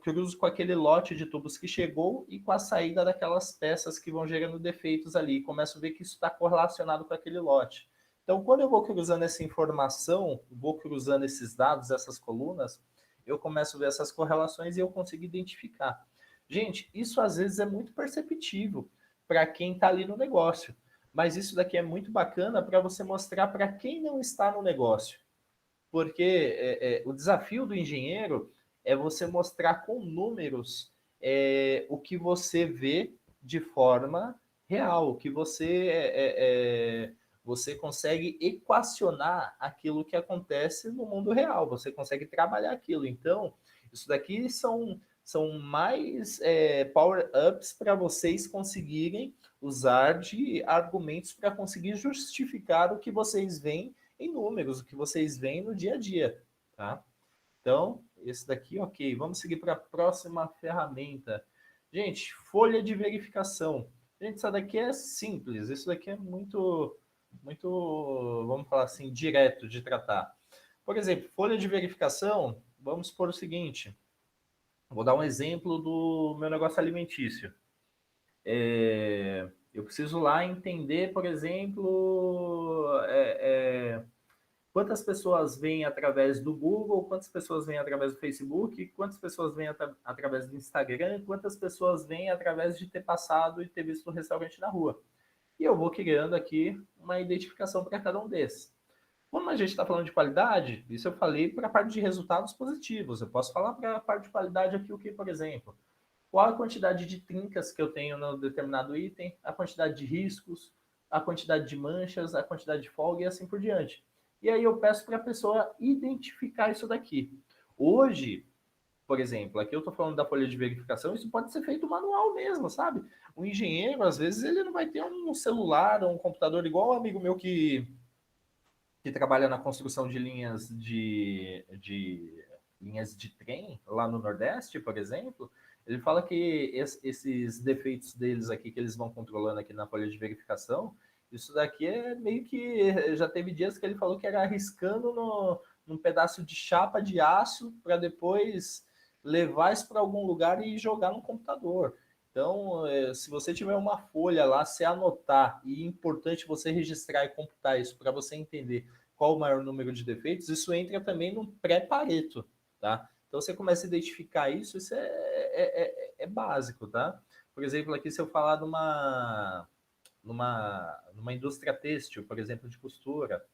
cruzo com aquele lote de tubos que chegou e com a saída daquelas peças que vão gerando defeitos ali. Começo a ver que isso está correlacionado com aquele lote. Então, quando eu vou cruzando essa informação, vou cruzando esses dados, essas colunas, eu começo a ver essas correlações e eu consigo identificar. Gente, isso às vezes é muito perceptível para quem está ali no negócio. Mas isso daqui é muito bacana para você mostrar para quem não está no negócio. Porque o desafio do engenheiro é você mostrar com números o que você vê de forma real, o que você consegue equacionar aquilo que acontece no mundo real, você consegue trabalhar aquilo. Então, isso daqui são mais power-ups para vocês conseguirem usar de argumentos para conseguir justificar o que vocês veem em números, o que vocês veem no dia a dia, tá? Então, esse daqui, ok. Vamos seguir para a próxima ferramenta. Gente, folha de verificação. Gente, isso daqui é simples. Isso daqui é muito, vamos falar assim, direto de tratar. Por exemplo, folha de verificação, vamos supor o seguinte. Vou dar um exemplo do meu negócio alimentício. Eu preciso lá entender, por exemplo, quantas pessoas vêm através do Google, quantas pessoas vêm através do Facebook, quantas pessoas vêm através do Instagram, quantas pessoas vêm através de ter passado e ter visto o restaurante na rua. E eu vou criando aqui uma identificação para cada um desses. Quando a gente está falando de qualidade, isso eu falei para a parte de resultados positivos. Eu posso falar para a parte de qualidade aqui o que, por exemplo? Qual a quantidade de trincas que eu tenho no determinado item, a quantidade de riscos, a quantidade de manchas, a quantidade de folga e assim por diante. E aí eu peço para a pessoa identificar isso daqui. Hoje, por exemplo, aqui eu estou falando da folha de verificação, isso pode ser feito manual mesmo, sabe? O engenheiro, às vezes, ele não vai ter um celular ou um computador igual um amigo meu que trabalha na construção de linhas de trem lá no Nordeste, por exemplo. Ele fala que esses defeitos deles aqui, que eles vão controlando aqui na folha de verificação, isso daqui é meio que... Já teve dias que ele falou que era arriscando num pedaço de chapa de aço para depois levar isso para algum lugar e jogar no computador. Então, se você tiver uma folha lá, se anotar, e é importante você registrar e computar isso para você entender qual o maior número de defeitos, isso entra também no pré-Pareto, tá? Então, você começa a identificar isso, isso é básico, tá? Por exemplo, aqui se eu falar numa indústria têxtil, por exemplo, de costura,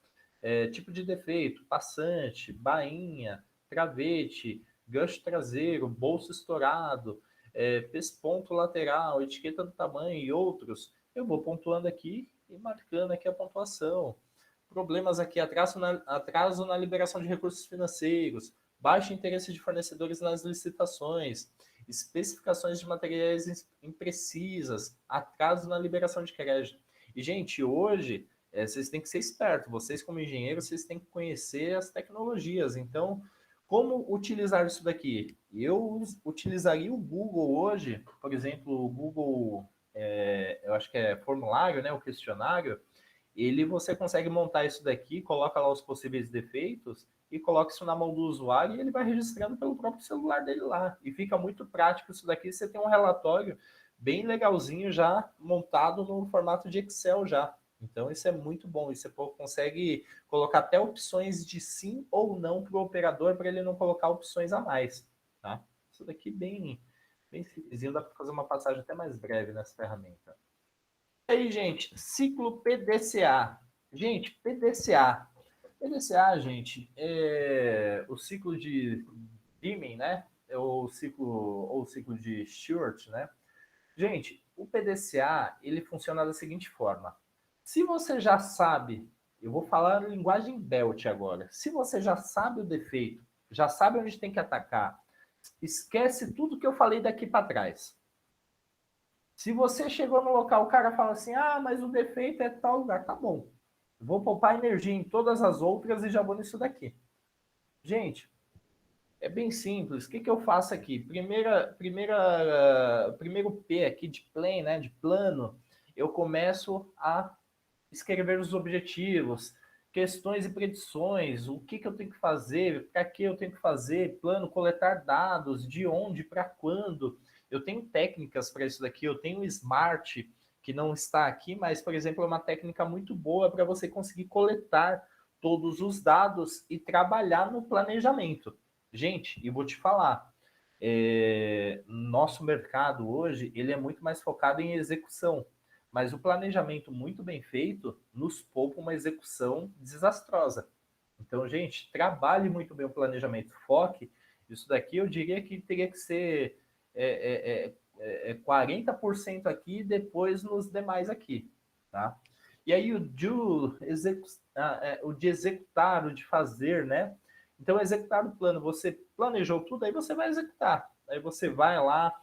tipo de defeito, passante, bainha, travete, gancho traseiro, bolso estourado, pesponto lateral, etiqueta do tamanho e outros, eu vou pontuando aqui e marcando aqui a pontuação. Problemas aqui, atraso na liberação de recursos financeiros, baixo interesse de fornecedores nas licitações, especificações de materiais imprecisas, atraso na liberação de crédito. E, gente, hoje, vocês têm que ser espertos. Vocês, como engenheiros, vocês têm que conhecer as tecnologias. Então, como utilizar isso daqui? Eu utilizaria o Google hoje, por exemplo, o Google, eu acho que é formulário, né, o questionário, você consegue montar isso daqui, coloca lá os possíveis defeitos e coloca isso na mão do usuário e ele vai registrando pelo próprio celular dele lá. E fica muito prático isso daqui, você tem um relatório bem legalzinho já montado no formato de Excel já. Então isso é muito bom, e você consegue colocar até opções de sim ou não para o operador, para ele não colocar opções a mais. Tá? Isso daqui bem simplesinho, dá para fazer uma passagem até mais breve nessa ferramenta. E aí, gente, ciclo PDCA. Gente, PDCA. PDCA, gente, é o ciclo de Deming, né? É o ciclo de Stewart, né? Gente, o PDCA, ele funciona da seguinte forma. Se você já sabe Eu vou falar linguagem belt agora. Se você já sabe o defeito, já sabe onde tem que atacar, esquece tudo que eu falei daqui para trás. Se você chegou no local, o cara fala assim, mas o defeito é tal lugar. Tá bom. Vou poupar energia em todas as outras e já vou nisso daqui. Gente, é bem simples. O que eu faço aqui? Primeiro P aqui de plane, né, de plano, eu começo a escrever os objetivos, questões e predições, o que eu tenho que fazer, para que eu tenho que fazer, plano, coletar dados, de onde, para quando. Eu tenho técnicas para isso daqui, eu tenho o Smart, que não está aqui, mas, por exemplo, é uma técnica muito boa para você conseguir coletar todos os dados e trabalhar no planejamento. Gente, e vou te falar, nosso mercado hoje, ele é muito mais focado em execução, mas o planejamento muito bem feito nos poupa uma execução desastrosa. Então, gente, trabalhe muito bem o planejamento, foque. Isso daqui eu diria que teria que ser 40% aqui e depois nos demais aqui, tá? E aí o de executar, o de fazer, né? Então, executar o plano, você planejou tudo, aí você vai executar. Aí você vai lá,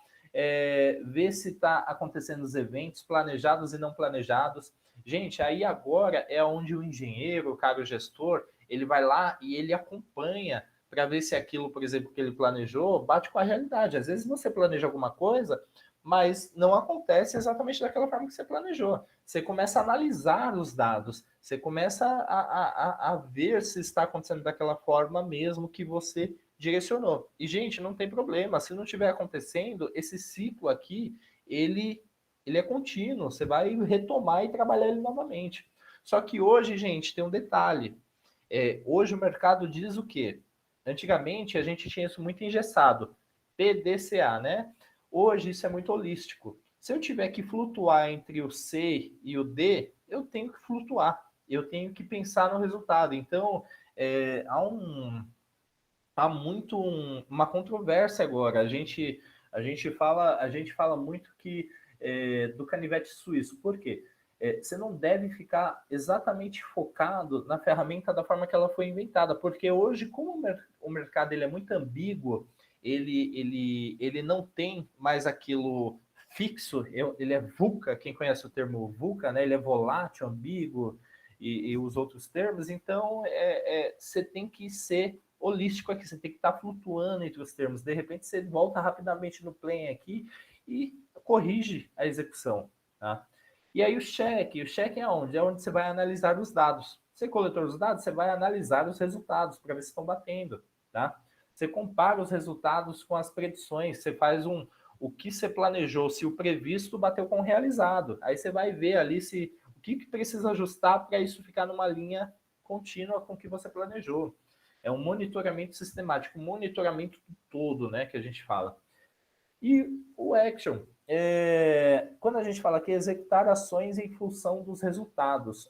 ver se está acontecendo os eventos planejados e não planejados. Gente, aí agora é onde o engenheiro, o cara, o gestor, ele vai lá e ele acompanha para ver se aquilo, por exemplo, que ele planejou bate com a realidade. Às vezes você planeja alguma coisa, mas não acontece exatamente daquela forma que você planejou. Você começa a analisar os dados, você começa a ver se está acontecendo daquela forma mesmo que você direcionou. E, gente, não tem problema. Se não estiver acontecendo, esse ciclo aqui, ele é contínuo. Você vai retomar e trabalhar ele novamente. Só que hoje, gente, tem um detalhe. Hoje o mercado diz o quê? Antigamente, a gente tinha isso muito engessado. PDCA, né? Hoje, isso é muito holístico. Se eu tiver que flutuar entre o C e o D, eu tenho que flutuar. Eu tenho que pensar no resultado. Então, há muito uma controvérsia agora. A gente fala muito que do canivete suíço. Por quê? Você não deve ficar exatamente focado na ferramenta da forma que ela foi inventada, porque hoje, como o mercado ele é muito ambíguo, ele não tem mais aquilo fixo, ele é VUCA, quem conhece o termo VUCA, né? Ele é volátil, ambíguo e os outros termos, então você tem que ser holístico aqui, você tem que estar flutuando entre os termos. De repente, você volta rapidamente no plane aqui e corrige a execução, tá? E aí o cheque é onde? É onde você vai analisar os dados. Você coletou os dados, você vai analisar os resultados para ver se estão batendo, tá? Você compara os resultados com as predições, você faz o que você planejou, se o previsto bateu com o realizado. Aí você vai ver ali se o que precisa ajustar para isso ficar numa linha contínua com o que você planejou. É um monitoramento sistemático, um monitoramento todo, né, que a gente fala. E o action, quando a gente fala que executar ações em função dos resultados,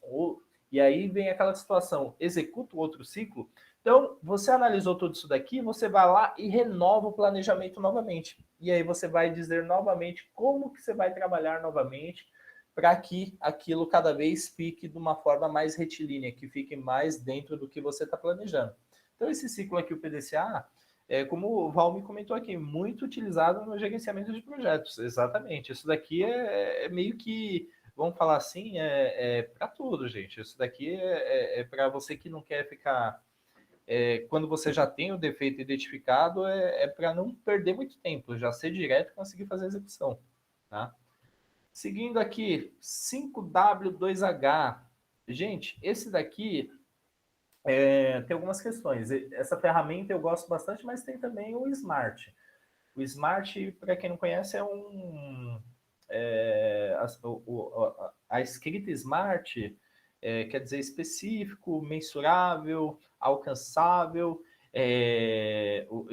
e aí vem aquela situação, executa o outro ciclo. Então, você analisou tudo isso daqui, você vai lá e renova o planejamento novamente. E aí você vai dizer novamente como que você vai trabalhar novamente para que aquilo cada vez fique de uma forma mais retilínea, que fique mais dentro do que você está planejando. Então, esse ciclo aqui, o PDCA, como o Val me comentou aqui, muito utilizado no gerenciamento de projetos. Exatamente. Isso daqui é meio que, vamos falar assim, para tudo, gente. Isso daqui é para você que não quer ficar... quando você já tem o defeito identificado, para não perder muito tempo, já ser direto e conseguir fazer a execução. Tá? Seguindo aqui, 5W2H. Gente, esse daqui... tem algumas questões. Essa ferramenta eu gosto bastante, mas tem também o Smart. O Smart, para quem não conhece, a escrita Smart quer dizer específico, mensurável, alcançável,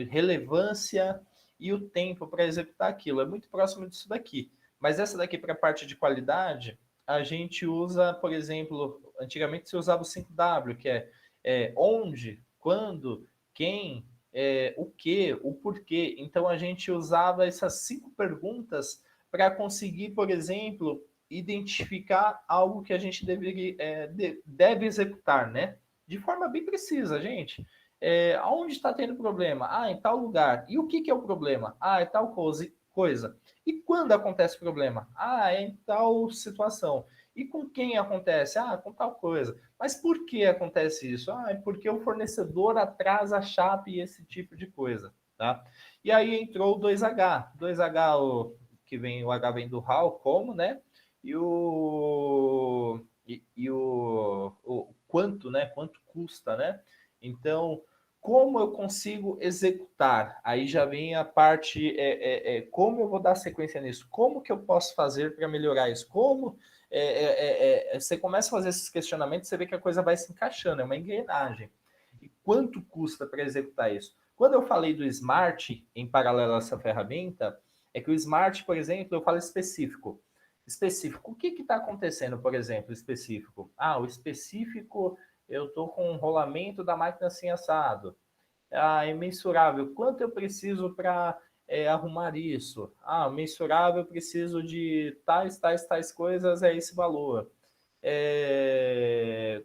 relevância e o tempo para executar aquilo. É muito próximo disso daqui. Mas essa daqui, para a parte de qualidade, a gente usa, por exemplo, antigamente se usava o 5W, que é onde, quando, quem, o que, o porquê. Então a gente usava essas 5 perguntas para conseguir, por exemplo, identificar algo que a gente deve executar, né? De forma bem precisa, gente. Aonde está tendo problema? Ah, em tal lugar. E o que é o problema? Ah, é tal coisa. E quando acontece o problema? Ah, é em tal situação. E com quem acontece? Ah, com tal coisa. Mas por que acontece isso? Ah, é porque o fornecedor atrasa a chapa e esse tipo de coisa, tá? E aí entrou o 2H. 2H, o H vem do how, como, né? E o quanto, né? Quanto custa, né? Então, como eu consigo executar? Aí já vem a parte, como eu vou dar sequência nisso? Como que eu posso fazer para melhorar isso? Como você começa a fazer esses questionamentos, você vê que a coisa vai se encaixando, é uma engrenagem. E quanto custa para executar isso? Quando eu falei do Smart, em paralelo a essa ferramenta, é que o Smart, por exemplo, eu falo específico. Específico, o que está acontecendo, por exemplo, específico? Ah, o específico, eu estou com um rolamento da máquina assim assado. Ah, é mensurável. Quanto eu preciso para arrumar isso? Ah, mensurável, eu preciso de tais coisas, é esse valor.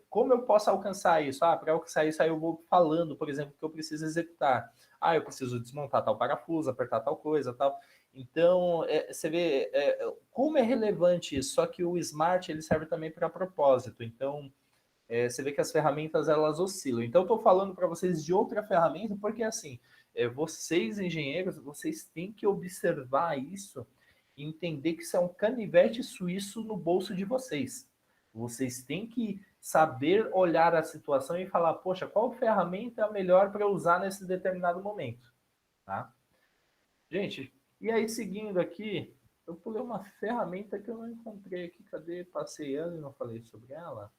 Como eu posso alcançar isso? Ah, para alcançar isso, aí eu vou falando, por exemplo, que eu preciso executar. Ah, eu preciso desmontar tal parafuso, apertar tal coisa, tal. Então, você vê como é relevante isso, só que o Smart ele serve também para propósito. Então, você vê que as ferramentas elas oscilam. Então, eu estou falando para vocês de outra ferramenta, porque assim, vocês engenheiros, vocês têm que observar isso e entender que isso é um canivete suíço no bolso de vocês. Vocês têm que saber olhar a situação e falar, poxa, qual ferramenta é a melhor para usar nesse determinado momento, tá? Gente, e aí seguindo aqui, eu pulei uma ferramenta que eu não encontrei aqui. Cadê? Passei ela e não falei sobre ela.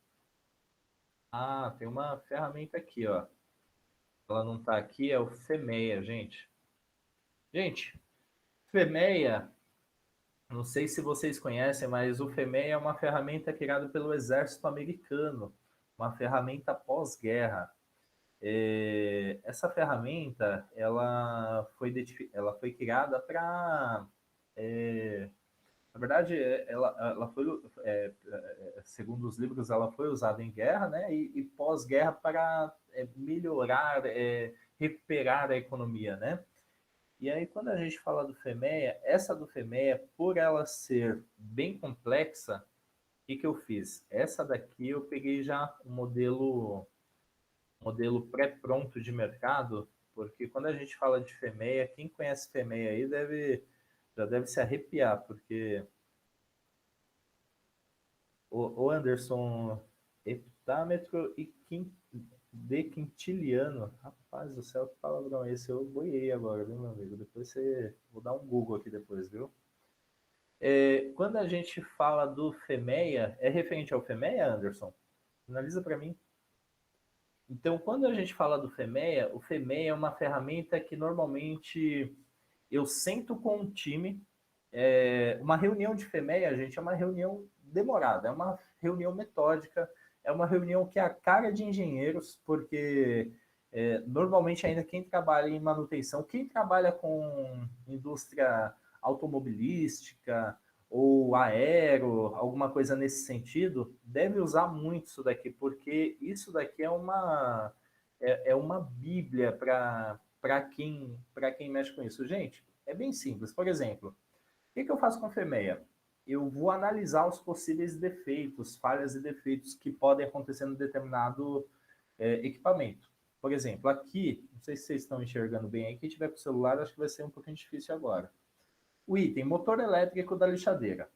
Ah, tem uma ferramenta aqui, ó. Ela não está aqui, é o FEMEA, gente. Gente, FEMEA, não sei se vocês conhecem, mas o FEMEA é uma ferramenta criada pelo Exército Americano, uma ferramenta pós-guerra. Essa ferramenta, ela foi criada para... na verdade, ela foi, segundo os livros, ela foi usada em guerra, né? E pós-guerra para melhorar, recuperar a economia, né? E aí, quando a gente fala do FEMEA, essa do FEMEA, por ela ser bem complexa, o que eu fiz? Essa daqui eu peguei já um modelo pré-pronto de mercado, porque quando a gente fala de FEMEA, quem conhece FEMEA aí já deve se arrepiar, porque o Anderson, heptâmetro e de quintiliano. Rapaz do céu, que palavrão é esse? Eu boiei agora, viu, meu amigo? Depois você... Vou dar um Google aqui depois, viu? Quando a gente fala do FEMEA, é referente ao FEMEA, Anderson? Analisa para mim. Então, quando a gente fala do FEMEA, o FEMEA é uma ferramenta que normalmente eu sento com um time. Uma reunião de FEMEA, gente, é uma reunião demorada, é uma reunião metódica, é uma reunião que é a cara de engenheiros, porque normalmente ainda quem trabalha em manutenção, quem trabalha com indústria automobilística ou aero, alguma coisa nesse sentido, deve usar muito isso daqui, porque isso daqui é uma bíblia para quem mexe com isso. Gente, é bem simples. Por exemplo, o que eu faço com a FEMEA? Eu vou analisar os possíveis defeitos, falhas e defeitos que podem acontecer no determinado equipamento. Por exemplo, aqui, não sei se vocês estão enxergando bem aí, quem tiver com o celular, acho que vai ser um pouquinho difícil agora. O item, motor elétrico da lixadeira.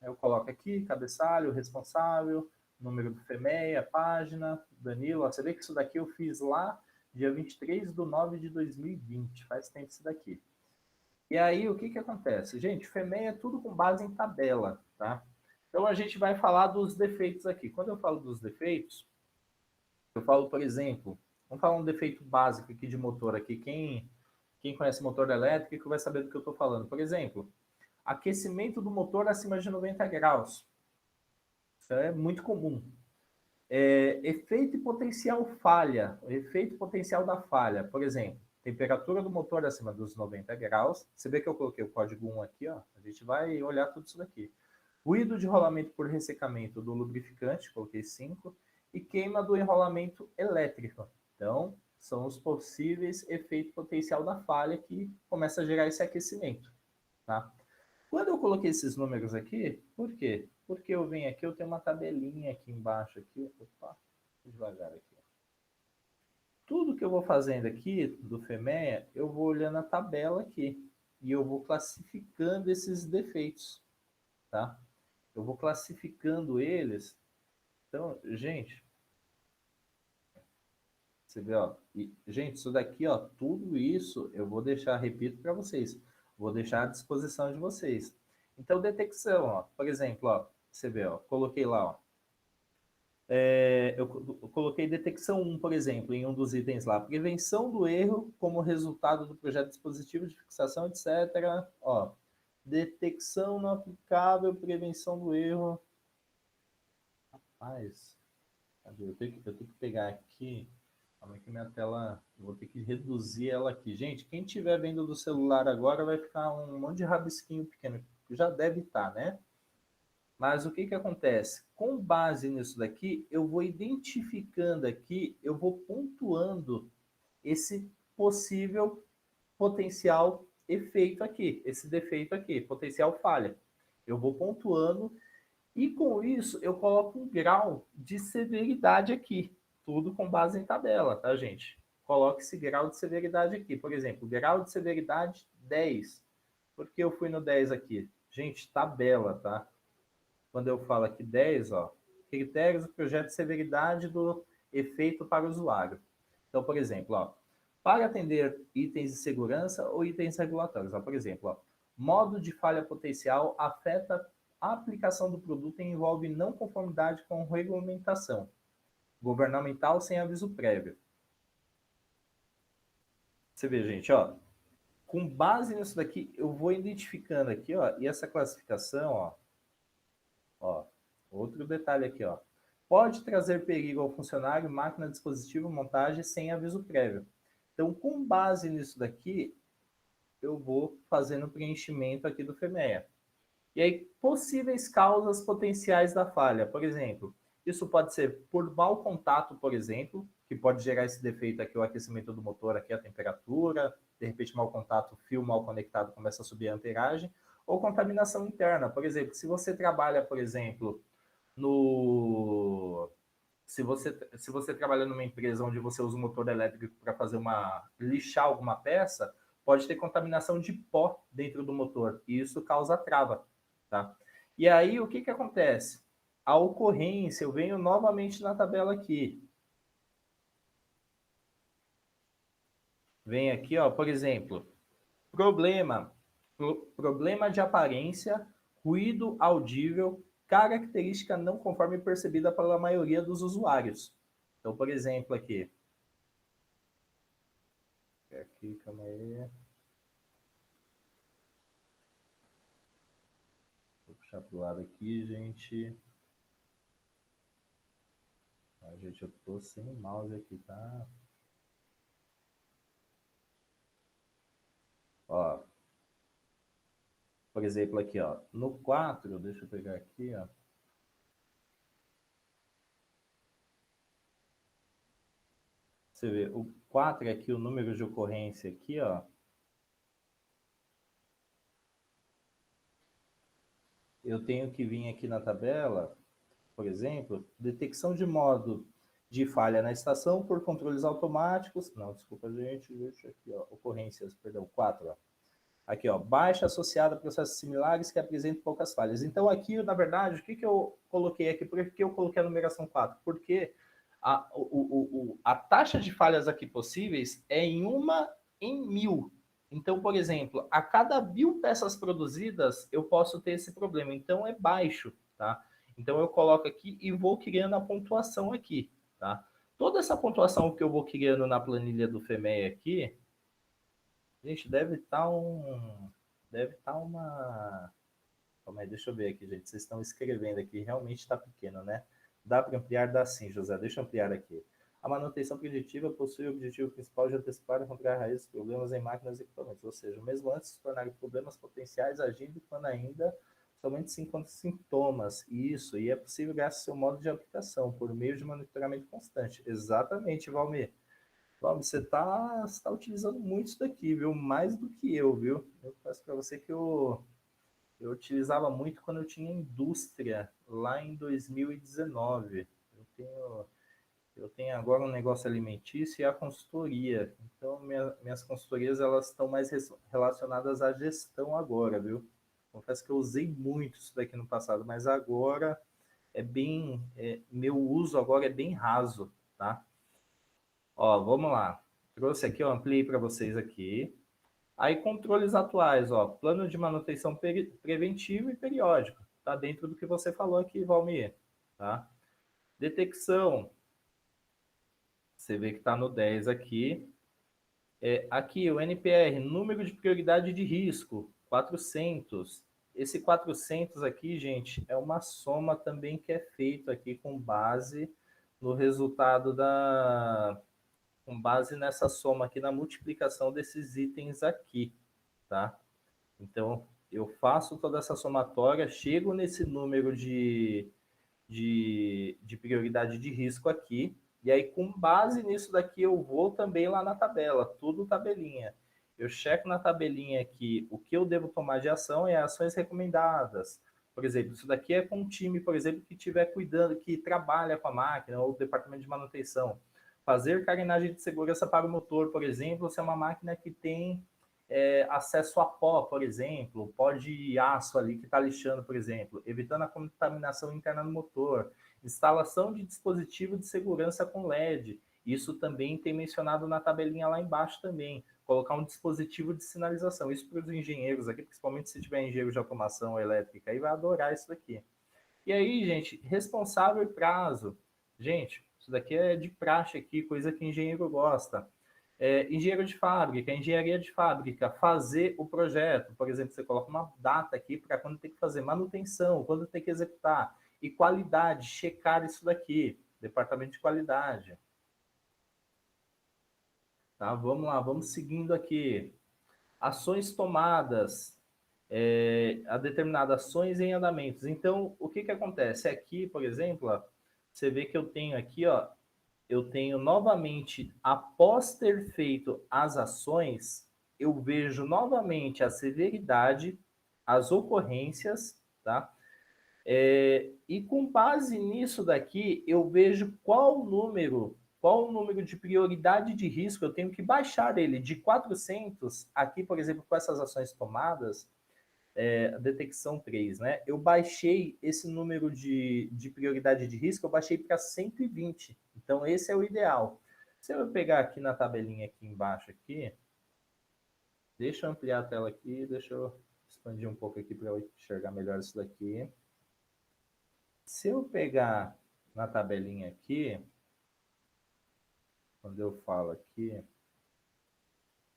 Eu coloco aqui, cabeçalho, responsável, número do FEMEA, página, Danilo. Ó, você vê que isso daqui eu fiz lá dia 23/9/2020, faz tempo isso daqui. E aí, o que acontece? Gente, FEMEA é tudo com base em tabela, tá? Então, a gente vai falar dos defeitos aqui. Quando eu falo dos defeitos, eu falo, por exemplo, vamos falar um defeito básico aqui de motor aqui. Quem conhece motor elétrico vai saber do que eu estou falando. Por exemplo, aquecimento do motor acima de 90 graus. Isso é muito comum. Efeito e potencial falha. O efeito potencial da falha. Por exemplo, temperatura do motor acima dos 90 graus. Você vê que eu coloquei o código 1 aqui, ó. A gente vai olhar tudo isso daqui. Ruído de rolamento por ressecamento do lubrificante, coloquei 5, e queima do enrolamento elétrico. Então, são os possíveis efeitos potencial da falha que começa a gerar esse aquecimento, tá? Quando eu coloquei esses números aqui, por quê? Porque eu venho aqui, eu tenho uma tabelinha aqui embaixo, aqui, opa, devagar aqui. Tudo que eu vou fazendo aqui do FEMEA, eu vou olhando a tabela aqui, e eu vou classificando esses defeitos, tá? Eu vou classificando eles. Então, gente, você vê, ó, e, gente, isso daqui, ó, tudo isso eu vou deixar, repito para vocês, vou deixar à disposição de vocês. Então, detecção, ó, por exemplo, ó, você vê, ó, coloquei lá, ó, eu coloquei detecção 1, por exemplo, em um dos itens lá, prevenção do erro como resultado do projeto dispositivo de fixação, etc. Ó, detecção não aplicável, prevenção do erro. Rapaz, cadê? Eu tenho que pegar aqui. Calma que minha tela, eu vou ter que reduzir ela aqui. Gente, quem estiver vendo do celular agora vai ficar um monte de rabisquinho pequeno. Já deve estar, né? Mas o que que acontece? Com base nisso daqui, eu vou identificando aqui, eu vou pontuando esse possível potencial efeito aqui, esse defeito aqui, potencial falha. Eu vou pontuando e com isso eu coloco um grau de severidade aqui, tudo com base em tabela, tá, gente? Coloque esse grau de severidade aqui. Por exemplo, grau de severidade 10. Por que eu fui no 10 aqui? Gente, tabela, tá? Quando eu falo aqui 10, ó, critérios do projeto de severidade do efeito para o usuário. Então, por exemplo, ó, para atender itens de segurança ou itens regulatórios, ó, por exemplo, ó, modo de falha potencial afeta a aplicação do produto e envolve não conformidade com regulamentação governamental sem aviso prévio. Você vê, gente, ó, com base nisso daqui, eu vou identificando aqui, ó, e essa classificação, ó, outro detalhe aqui, ó. Pode trazer perigo ao funcionário, máquina, dispositivo, montagem sem aviso prévio. Então, com base nisso daqui, eu vou fazendo o preenchimento aqui do FEMEA. E aí, possíveis causas potenciais da falha. Por exemplo, isso pode ser por mau contato, por exemplo, que pode gerar esse defeito aqui, o aquecimento do motor, aqui a temperatura, de repente mau contato, fio mal conectado, começa a subir a amperagem, ou contaminação interna. Por exemplo, se você trabalha, por exemplo, no... Se você trabalha numa empresa onde você usa um motor elétrico para fazer lixar alguma peça, pode ter contaminação de pó dentro do motor, e isso causa trava, tá? E aí, o que que acontece? A ocorrência, eu venho novamente na tabela aqui. Vem aqui, ó, por exemplo, problema de aparência, ruído audível, característica não conforme percebida pela maioria dos usuários. Então, por exemplo, aqui. Aqui, calma aí. Vou puxar pro lado aqui, gente. Ah, gente, eu tô sem o mouse aqui, tá? Ó, por exemplo, aqui, ó, no 4, deixa eu pegar aqui, ó. Você vê, o 4 aqui, o número de ocorrência aqui, ó. Eu tenho que vir aqui na tabela, por exemplo, detecção de modo de falha na estação por controles automáticos. Não, desculpa, gente, deixa aqui, ó, ocorrências, perdão, 4, ó. Aqui, ó, baixa associada a processos similares que apresentam poucas falhas. Então, aqui, na verdade, o que que eu coloquei aqui? Por que eu coloquei a numeração 4? Porque a taxa de falhas aqui possíveis é em 1 em 1000. Então, por exemplo, a cada 1000 peças produzidas, eu posso ter esse problema. Então, é baixo, tá? Então, eu coloco aqui e vou criando a pontuação aqui, tá? Toda essa pontuação que eu vou criando na planilha do FEMEA aqui, gente, deve estar Deve estar uma. Calma aí, deixa eu ver aqui, gente. Vocês estão escrevendo aqui, realmente está pequeno, né? Dá para ampliar? Dá sim, José. Deixa eu ampliar aqui. A manutenção preditiva possui o objetivo principal de antecipar e encontrar raízes de problemas em máquinas e equipamentos, ou seja, mesmo antes de se tornarem problemas potenciais, agindo quando ainda somente se encontra sintomas. Isso, e é possível graças ao seu modo de aplicação, por meio de monitoramento constante. Exatamente, Valmir. Valmir, você tá utilizando muito isso daqui, viu? Mais do que eu, viu? Eu peço para você que eu utilizava muito quando eu tinha indústria, lá em 2019. Eu tenho agora um negócio alimentício e a consultoria. Então, minhas consultorias elas estão mais relacionadas à gestão agora, viu? Confesso que eu usei muito isso daqui no passado, mas agora meu uso agora é bem raso, tá? Ó, vamos lá. Trouxe aqui, ó, ampliei para vocês aqui. Aí, controles atuais, ó, plano de manutenção preventivo e periódico. Tá dentro do que você falou aqui, Valmir, tá? Detecção, você vê que está no 10 aqui. Aqui, o NPR, número de prioridade de risco, 400. Esse 400 aqui, gente, é uma soma também que é feito aqui com base no resultado com base nessa soma aqui, na multiplicação desses itens aqui, tá? Então, eu faço toda essa somatória, chego nesse número de prioridade de risco aqui, e aí com base nisso daqui eu vou também lá na tabela, tudo tabelinha. Eu checo na tabelinha aqui o que eu devo tomar de ação e ações recomendadas. Por exemplo, isso daqui é com um time, por exemplo, que estiver cuidando, que trabalha com a máquina ou o departamento de manutenção. Fazer carenagem de segurança para o motor, por exemplo, se é uma máquina que tem acesso a pó, por exemplo, pó de aço ali que está lixando, por exemplo, evitando a contaminação interna no motor, instalação de dispositivo de segurança com LED, isso também tem mencionado na tabelinha lá embaixo também, colocar um dispositivo de sinalização, isso para os engenheiros aqui, principalmente se tiver engenheiro de automação elétrica, aí vai adorar isso daqui. E aí, gente, responsável e prazo, gente, isso daqui é de praxe aqui, coisa que engenheiro gosta. Engenheiro de fábrica, engenharia de fábrica, fazer o projeto. Por exemplo, você coloca uma data aqui para quando tem que fazer manutenção, quando tem que executar. E qualidade, checar isso daqui. Departamento de qualidade. Tá, vamos lá, vamos seguindo aqui. Ações tomadas, a determinadas ações em andamentos. Então, o que acontece? Aqui, por exemplo, ó, você vê que eu tenho aqui, ó, eu tenho novamente, após ter feito as ações, eu vejo novamente a severidade, as ocorrências, tá? E com base nisso daqui, eu vejo qual o número de prioridade de risco, eu tenho que baixar ele de 400, aqui, por exemplo, com essas ações tomadas, a detecção 3, né? Eu baixei esse número de prioridade de risco, eu baixei para 120. Então, esse é o ideal. Se eu pegar aqui na tabelinha aqui embaixo, aqui, deixa eu ampliar a tela aqui, deixa eu expandir um pouco aqui para eu enxergar melhor isso daqui. Se eu pegar na tabelinha aqui, quando eu falo aqui,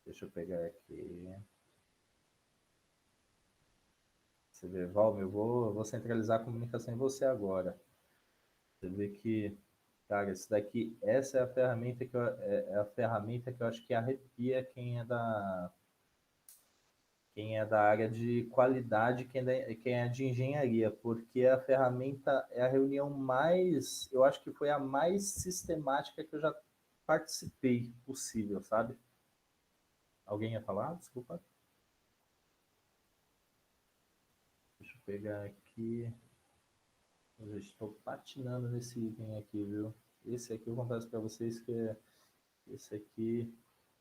deixa eu pegar aqui. Você vê, Valmer, eu vou centralizar a comunicação em você agora. Você vê que, cara, isso daqui, essa é a ferramenta que eu acho que arrepia quem é da área de qualidade, quem é de engenharia, porque a ferramenta é a reunião mais, eu acho que foi a mais sistemática que eu já participei possível, sabe? Alguém ia falar? Desculpa. Deixa eu pegar aqui. Eu estou patinando nesse item aqui, viu? Esse aqui eu confesso para vocês que esse aqui...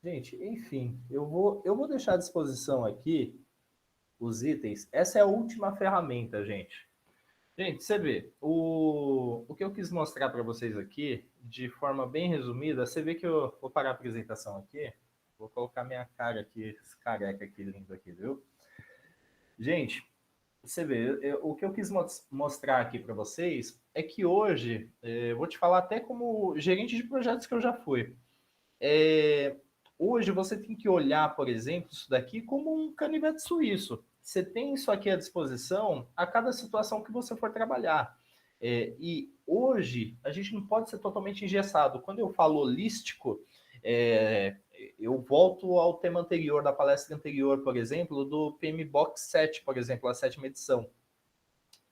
Gente, enfim, eu vou deixar à disposição aqui os itens. Essa é a última ferramenta, gente. Gente, você vê, o que eu quis mostrar para vocês aqui, de forma bem resumida, você vê que eu vou parar a apresentação aqui, vou colocar minha cara aqui, esse careca aqui lindo aqui, viu? Gente, você vê, o que eu quis mostrar aqui para vocês é que hoje, eu vou te falar até como gerente de projetos que eu já fui. Hoje você tem que olhar, por exemplo, isso daqui como um canivete suíço. Você tem isso aqui à disposição a cada situação que você for trabalhar. E hoje a gente não pode ser totalmente engessado. Quando eu falo holístico, eu volto ao tema anterior, da palestra anterior, por exemplo, do PMBOK 7, por exemplo, a 7ª edição.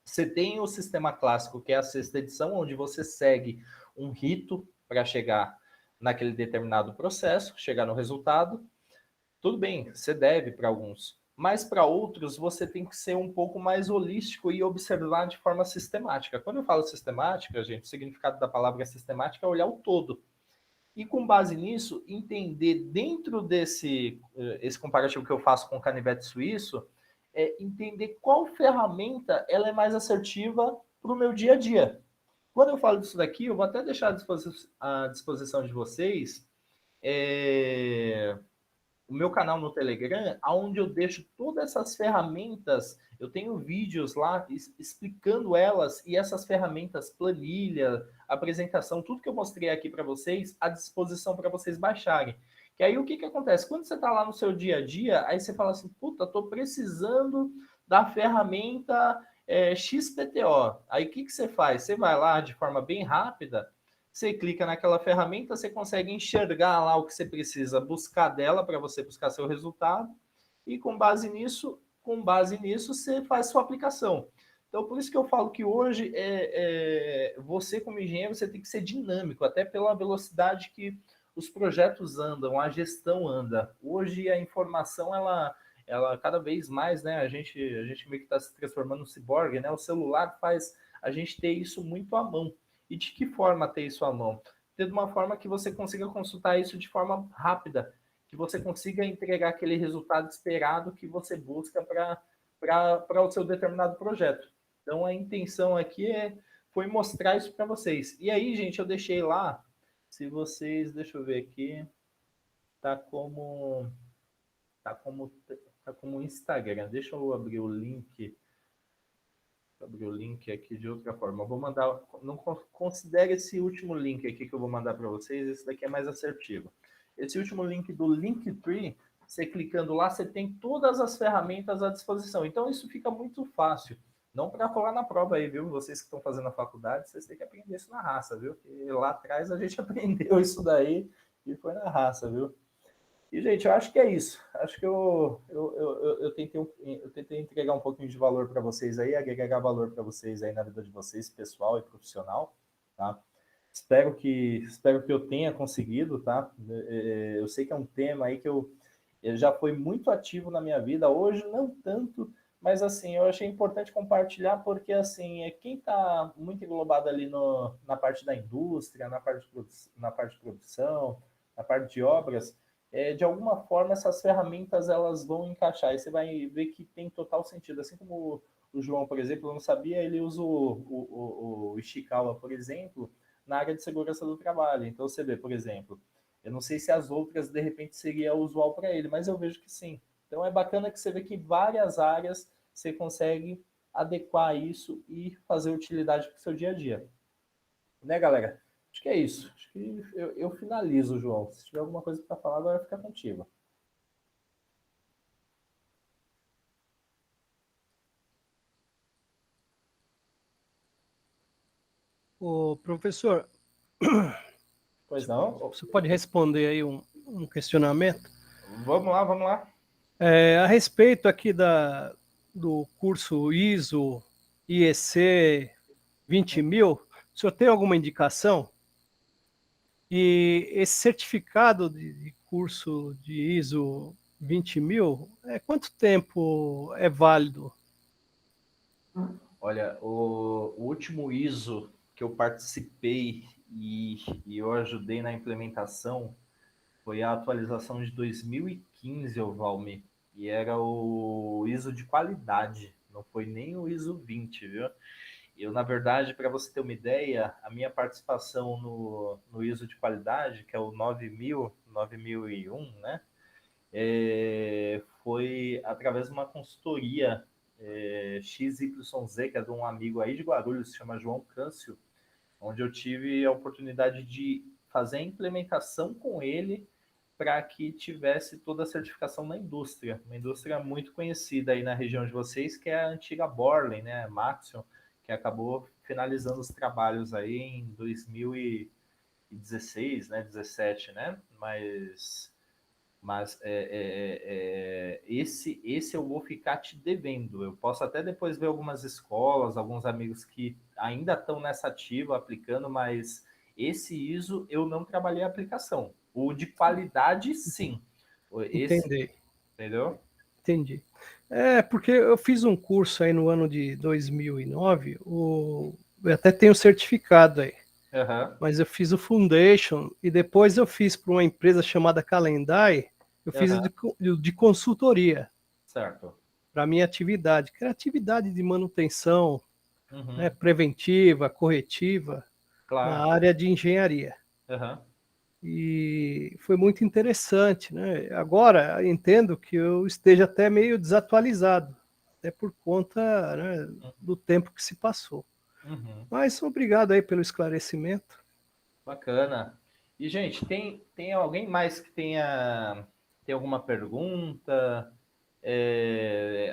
Você tem o sistema clássico, que é a sexta edição, onde você segue um rito para chegar naquele determinado processo, chegar no resultado. Tudo bem, você deve para alguns, mas para outros você tem que ser um pouco mais holístico e observar de forma sistemática. Quando eu falo sistemática, gente, o significado da palavra sistemática é olhar o todo. E com base nisso, entender dentro desse esse comparativo que eu faço com o canivete suíço, entender qual ferramenta ela é mais assertiva para o meu dia a dia. Quando eu falo disso daqui, eu vou até deixar à disposição de vocês o meu canal no Telegram, onde eu deixo todas essas ferramentas, eu tenho vídeos lá explicando elas e essas ferramentas, planilha, apresentação, tudo que eu mostrei aqui para vocês, à disposição para vocês baixarem. Que aí o que acontece? Quando você está lá no seu dia a dia, aí você fala assim, puta, estou precisando da ferramenta XPTO. Aí o que você faz? Você vai lá de forma bem rápida, você clica naquela ferramenta, você consegue enxergar lá o que você precisa buscar dela para você buscar seu resultado e com base nisso, você faz sua aplicação. Então, por isso que eu falo que hoje você como engenheiro você tem que ser dinâmico, até pela velocidade que os projetos andam, a gestão anda. Hoje a informação ela cada vez mais, né? A gente meio que está se transformando no ciborgue, né? O celular faz a gente ter isso muito à mão. E de que forma ter isso à mão? Ter de uma forma que você consiga consultar isso de forma rápida, que você consiga entregar aquele resultado esperado que você busca para o seu determinado projeto. Então, a intenção aqui foi mostrar isso para vocês. E aí, gente, eu deixei lá, se vocês, deixa eu ver aqui, tá como Instagram. Deixa eu abrir o link aqui de outra forma. Eu vou mandar, não considere esse último link aqui que eu vou mandar para vocês, esse daqui é mais assertivo. Esse último link do Linktree, você clicando lá, você tem todas as ferramentas à disposição. Então isso fica muito fácil. Não para colar na prova aí, viu? Vocês que estão fazendo a faculdade, vocês têm que aprender isso na raça, viu? Porque lá atrás a gente aprendeu isso daí e foi na raça, viu? E, gente, eu acho que é isso. Acho que eu tentei entregar um pouquinho de valor para vocês aí, agregar valor para vocês aí na vida de vocês, pessoal e profissional, tá? Espero que eu tenha conseguido, tá? Eu sei que é um tema aí que eu já foi muito ativo na minha vida, hoje não tanto, mas assim, eu achei importante compartilhar porque assim, quem está muito englobado ali na parte da indústria, na parte de produção, na parte de obras, de alguma forma essas ferramentas elas vão encaixar e você vai ver que tem total sentido. Assim como o João, por exemplo, eu não sabia, ele usa o Ishikawa, por exemplo, na área de segurança do trabalho. Então você vê, por exemplo, eu não sei se as outras de repente seria usual para ele, mas eu vejo que sim. Então é bacana que você vê que várias áreas você consegue adequar isso e fazer utilidade para o seu dia a dia. Né, galera? Acho que é isso. Acho que eu finalizo, João. Se tiver alguma coisa para falar, agora fica contigo. Ô, professor, Pois não? você pode responder aí um questionamento? Vamos lá, vamos lá. A respeito aqui do curso ISO IEC 20.000, o senhor tem alguma indicação? E esse certificado de curso de ISO 20.000, quanto tempo é válido? Olha, o último ISO que eu participei e eu ajudei na implementação foi a atualização de 2015, Valmir, e era o ISO de qualidade, não foi nem o ISO 20, viu? Eu, na verdade, para você ter uma ideia, a minha participação no ISO de qualidade, que é o 9001, né? Foi através de uma consultoria XYZ, que é de um amigo aí de Guarulhos, se chama João Câncio, onde eu tive a oportunidade de fazer a implementação com ele para que tivesse toda a certificação na indústria. Uma indústria muito conhecida aí na região de vocês, que é a antiga Borlen, né? Maxion, que acabou finalizando os trabalhos aí em 2016, né? 17, né? Mas Mas esse eu vou ficar te devendo. Eu posso até depois ver algumas escolas, alguns amigos que ainda estão nessa ativa aplicando, mas esse ISO eu não trabalhei a aplicação. O de qualidade, sim. Esse, Entendi, entendeu? entendi. É, porque eu fiz um curso aí no ano de 2009, eu até tenho certificado aí, Aham, mas eu fiz o Foundation e depois eu fiz para uma empresa chamada Calendar, eu fiz aham, de consultoria certo. para minha atividade, que era atividade de manutenção, né, Uhum, preventiva, corretiva, na claro. área de engenharia. Aham, E foi muito interessante, né? Agora entendo que eu esteja até meio desatualizado, até por conta, né, do tempo que se passou. uhum. Mas obrigado aí pelo esclarecimento. Bacana. E, gente, tem alguém mais que tem alguma pergunta,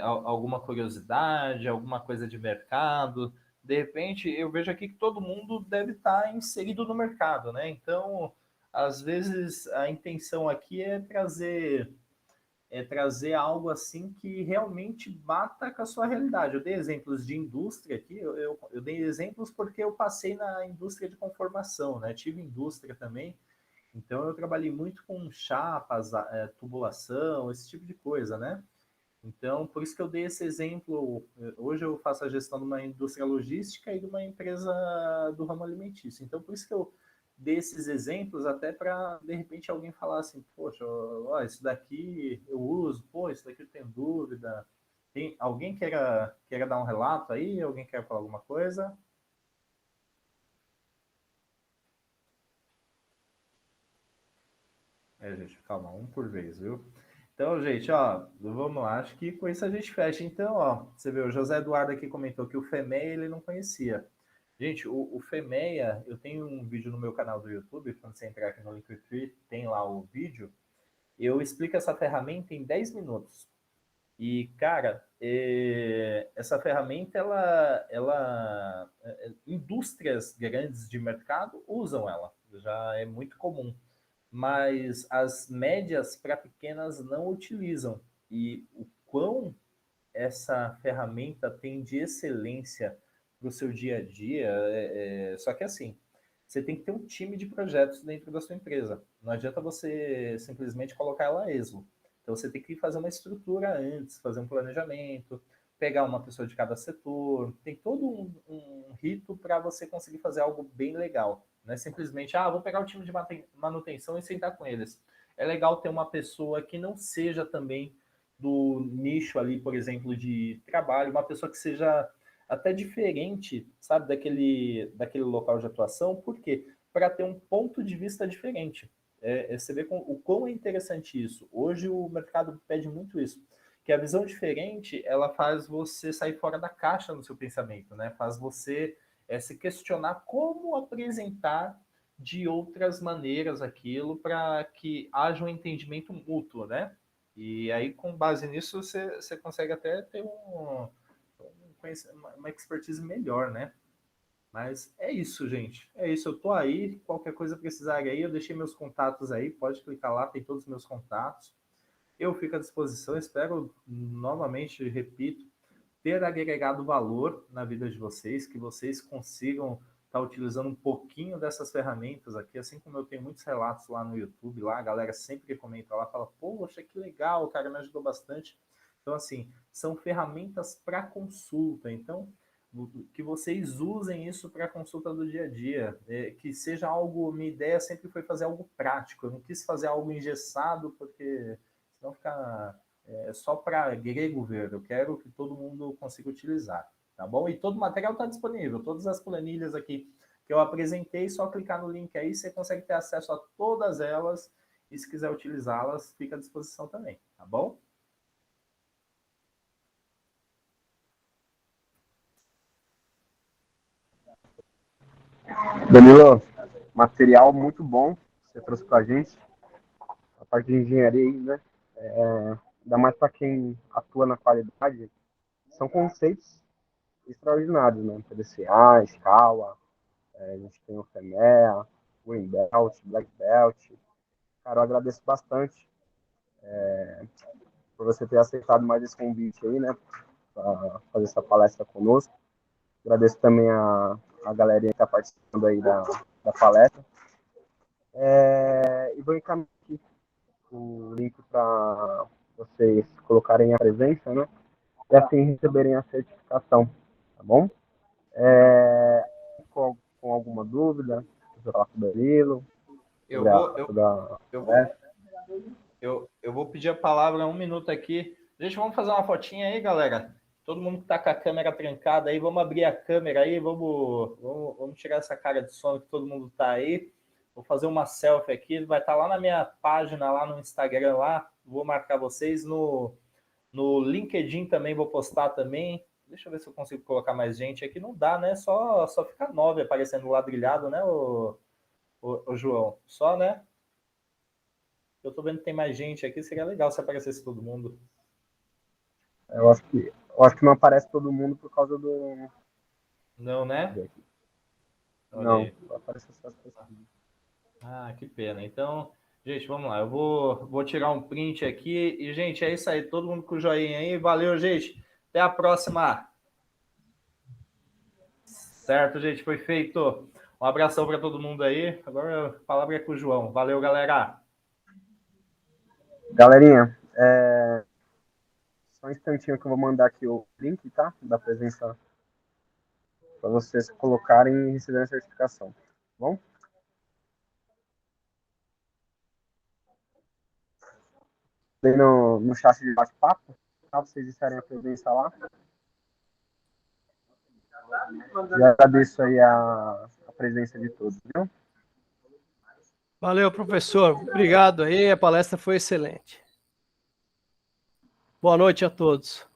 alguma curiosidade, alguma coisa de mercado? De repente, eu vejo aqui que todo mundo deve estar inserido no mercado, né? Então, às vezes, a intenção aqui é trazer algo assim que realmente bata com a sua realidade. Eu dei exemplos de indústria aqui, eu dei exemplos porque eu passei na indústria de conformação, né? Tive indústria também, então eu trabalhei muito com chapas, tubulação, esse tipo de coisa, né? Então, por isso que eu dei esse exemplo. Hoje eu faço a gestão de uma indústria logística e de uma empresa do ramo alimentício. Então, por isso que eu dei esses exemplos, até para, de repente, alguém falar assim, poxa, ó, isso daqui eu uso, pô, isso daqui eu tenho dúvida. Tem alguém queira dar um relato aí? Alguém quer falar alguma coisa? Gente, calma, um por vez, viu? Então, gente, ó, vamos lá. Acho que com isso a gente fecha. Então, ó, você vê, o José Eduardo aqui comentou que o FEMEA ele não conhecia. Gente, o FEMEA, eu tenho um vídeo no meu canal do YouTube, quando você entrar aqui no Linktree, tem lá o vídeo. Eu explico essa ferramenta em 10 minutos. E, cara, essa ferramenta, indústrias grandes de mercado usam ela. Já é muito comum, mas as médias para pequenas não utilizam. E o quão essa ferramenta tem de excelência para o seu dia a dia, só que assim, você tem que ter um time de projetos dentro da sua empresa. Não adianta você simplesmente colocar ela a esmo. Então você tem que fazer uma estrutura antes, fazer um planejamento, pegar uma pessoa de cada setor. Tem todo um rito para você conseguir fazer algo bem legal. Não é simplesmente, vou pegar o time de manutenção e sentar com eles. É legal ter uma pessoa que não seja também do nicho ali, por exemplo, de trabalho, uma pessoa que seja até diferente, sabe, daquele local de atuação, por quê? Para ter um ponto de vista diferente. Você vê o quão é interessante isso. Hoje o mercado pede muito isso, que a visão diferente, ela faz você sair fora da caixa no seu pensamento, né? Faz você se questionar como apresentar de outras maneiras aquilo para que haja um entendimento mútuo, né? E aí, com base nisso, você consegue até ter uma expertise melhor, né? Mas é isso, gente. É isso. Eu tô aí. Qualquer coisa precisar aí, eu deixei meus contatos aí. Pode clicar lá, tem todos os meus contatos. Eu fico à disposição. Espero, novamente, repito, ter agregado valor na vida de vocês, que vocês consigam estar utilizando um pouquinho dessas ferramentas aqui, assim como eu tenho muitos relatos lá no YouTube, lá a galera sempre comenta lá, fala, poxa, que legal, o cara me ajudou bastante. Então, assim, são ferramentas para consulta, então que vocês usem isso para consulta do dia a dia, que seja algo, minha ideia sempre foi fazer algo prático, eu não quis fazer algo engessado, porque senão fica só para grego ver. Eu quero que todo mundo consiga utilizar, tá bom? E todo o material está disponível, todas as planilhas aqui que eu apresentei, só clicar no link aí, você consegue ter acesso a todas elas e se quiser utilizá-las, fica à disposição também, tá bom? Danilo, material muito bom que você trouxe para a gente, a parte de engenharia aí, né? Ainda mais para quem atua na qualidade, são conceitos extraordinários, né? PDCA, Scala, a gente tem o FEMEA, Green Belt, Black Belt. Cara, eu agradeço bastante por você ter aceitado mais esse convite aí, né, para fazer essa palestra conosco. Agradeço também a galerinha que está participando aí da palestra. E vou encaminhar aqui o link para vocês colocarem a presença, né, e assim receberem a certificação, tá bom? Com alguma dúvida, falar com o Danilo, Eu sobre vou, sobre a eu vou, palestra. eu vou pedir a palavra um minuto aqui. Gente, vamos fazer uma fotinha aí, galera. Todo mundo que tá com a câmera trancada aí, vamos abrir a câmera aí, vamos tirar essa cara de sono que todo mundo tá aí. Vou fazer uma selfie aqui, vai estar lá na minha página, lá no Instagram, lá. Vou marcar vocês no LinkedIn também, vou postar também. Deixa eu ver se eu consigo colocar mais gente aqui. Não dá, né? Só fica 9 aparecendo ladrilhado, né, o João? Só, né? Eu tô vendo que tem mais gente aqui, seria legal se aparecesse todo mundo. Eu acho que não aparece todo mundo por causa do... Não, né? Olha Não, aí. só aparece essas pessoas. Ah, que pena. Então, gente, vamos lá. Eu vou tirar um print aqui. E, gente, é isso aí. Todo mundo com o joinha aí. Valeu, gente. Até a próxima. Certo, gente. Foi feito. Um abração para todo mundo aí. Agora a palavra é com o João. Valeu, galera. Galerinha, só um instantinho que eu vou mandar aqui o link, tá? Da presença para vocês colocarem e receberem a certificação. Tá bom? Aí no chat de bate-papo, tá? Vocês disserem a presença lá. E agradeço aí a presença de todos, viu? Valeu, professor. Obrigado aí, a palestra foi excelente. Boa noite a todos.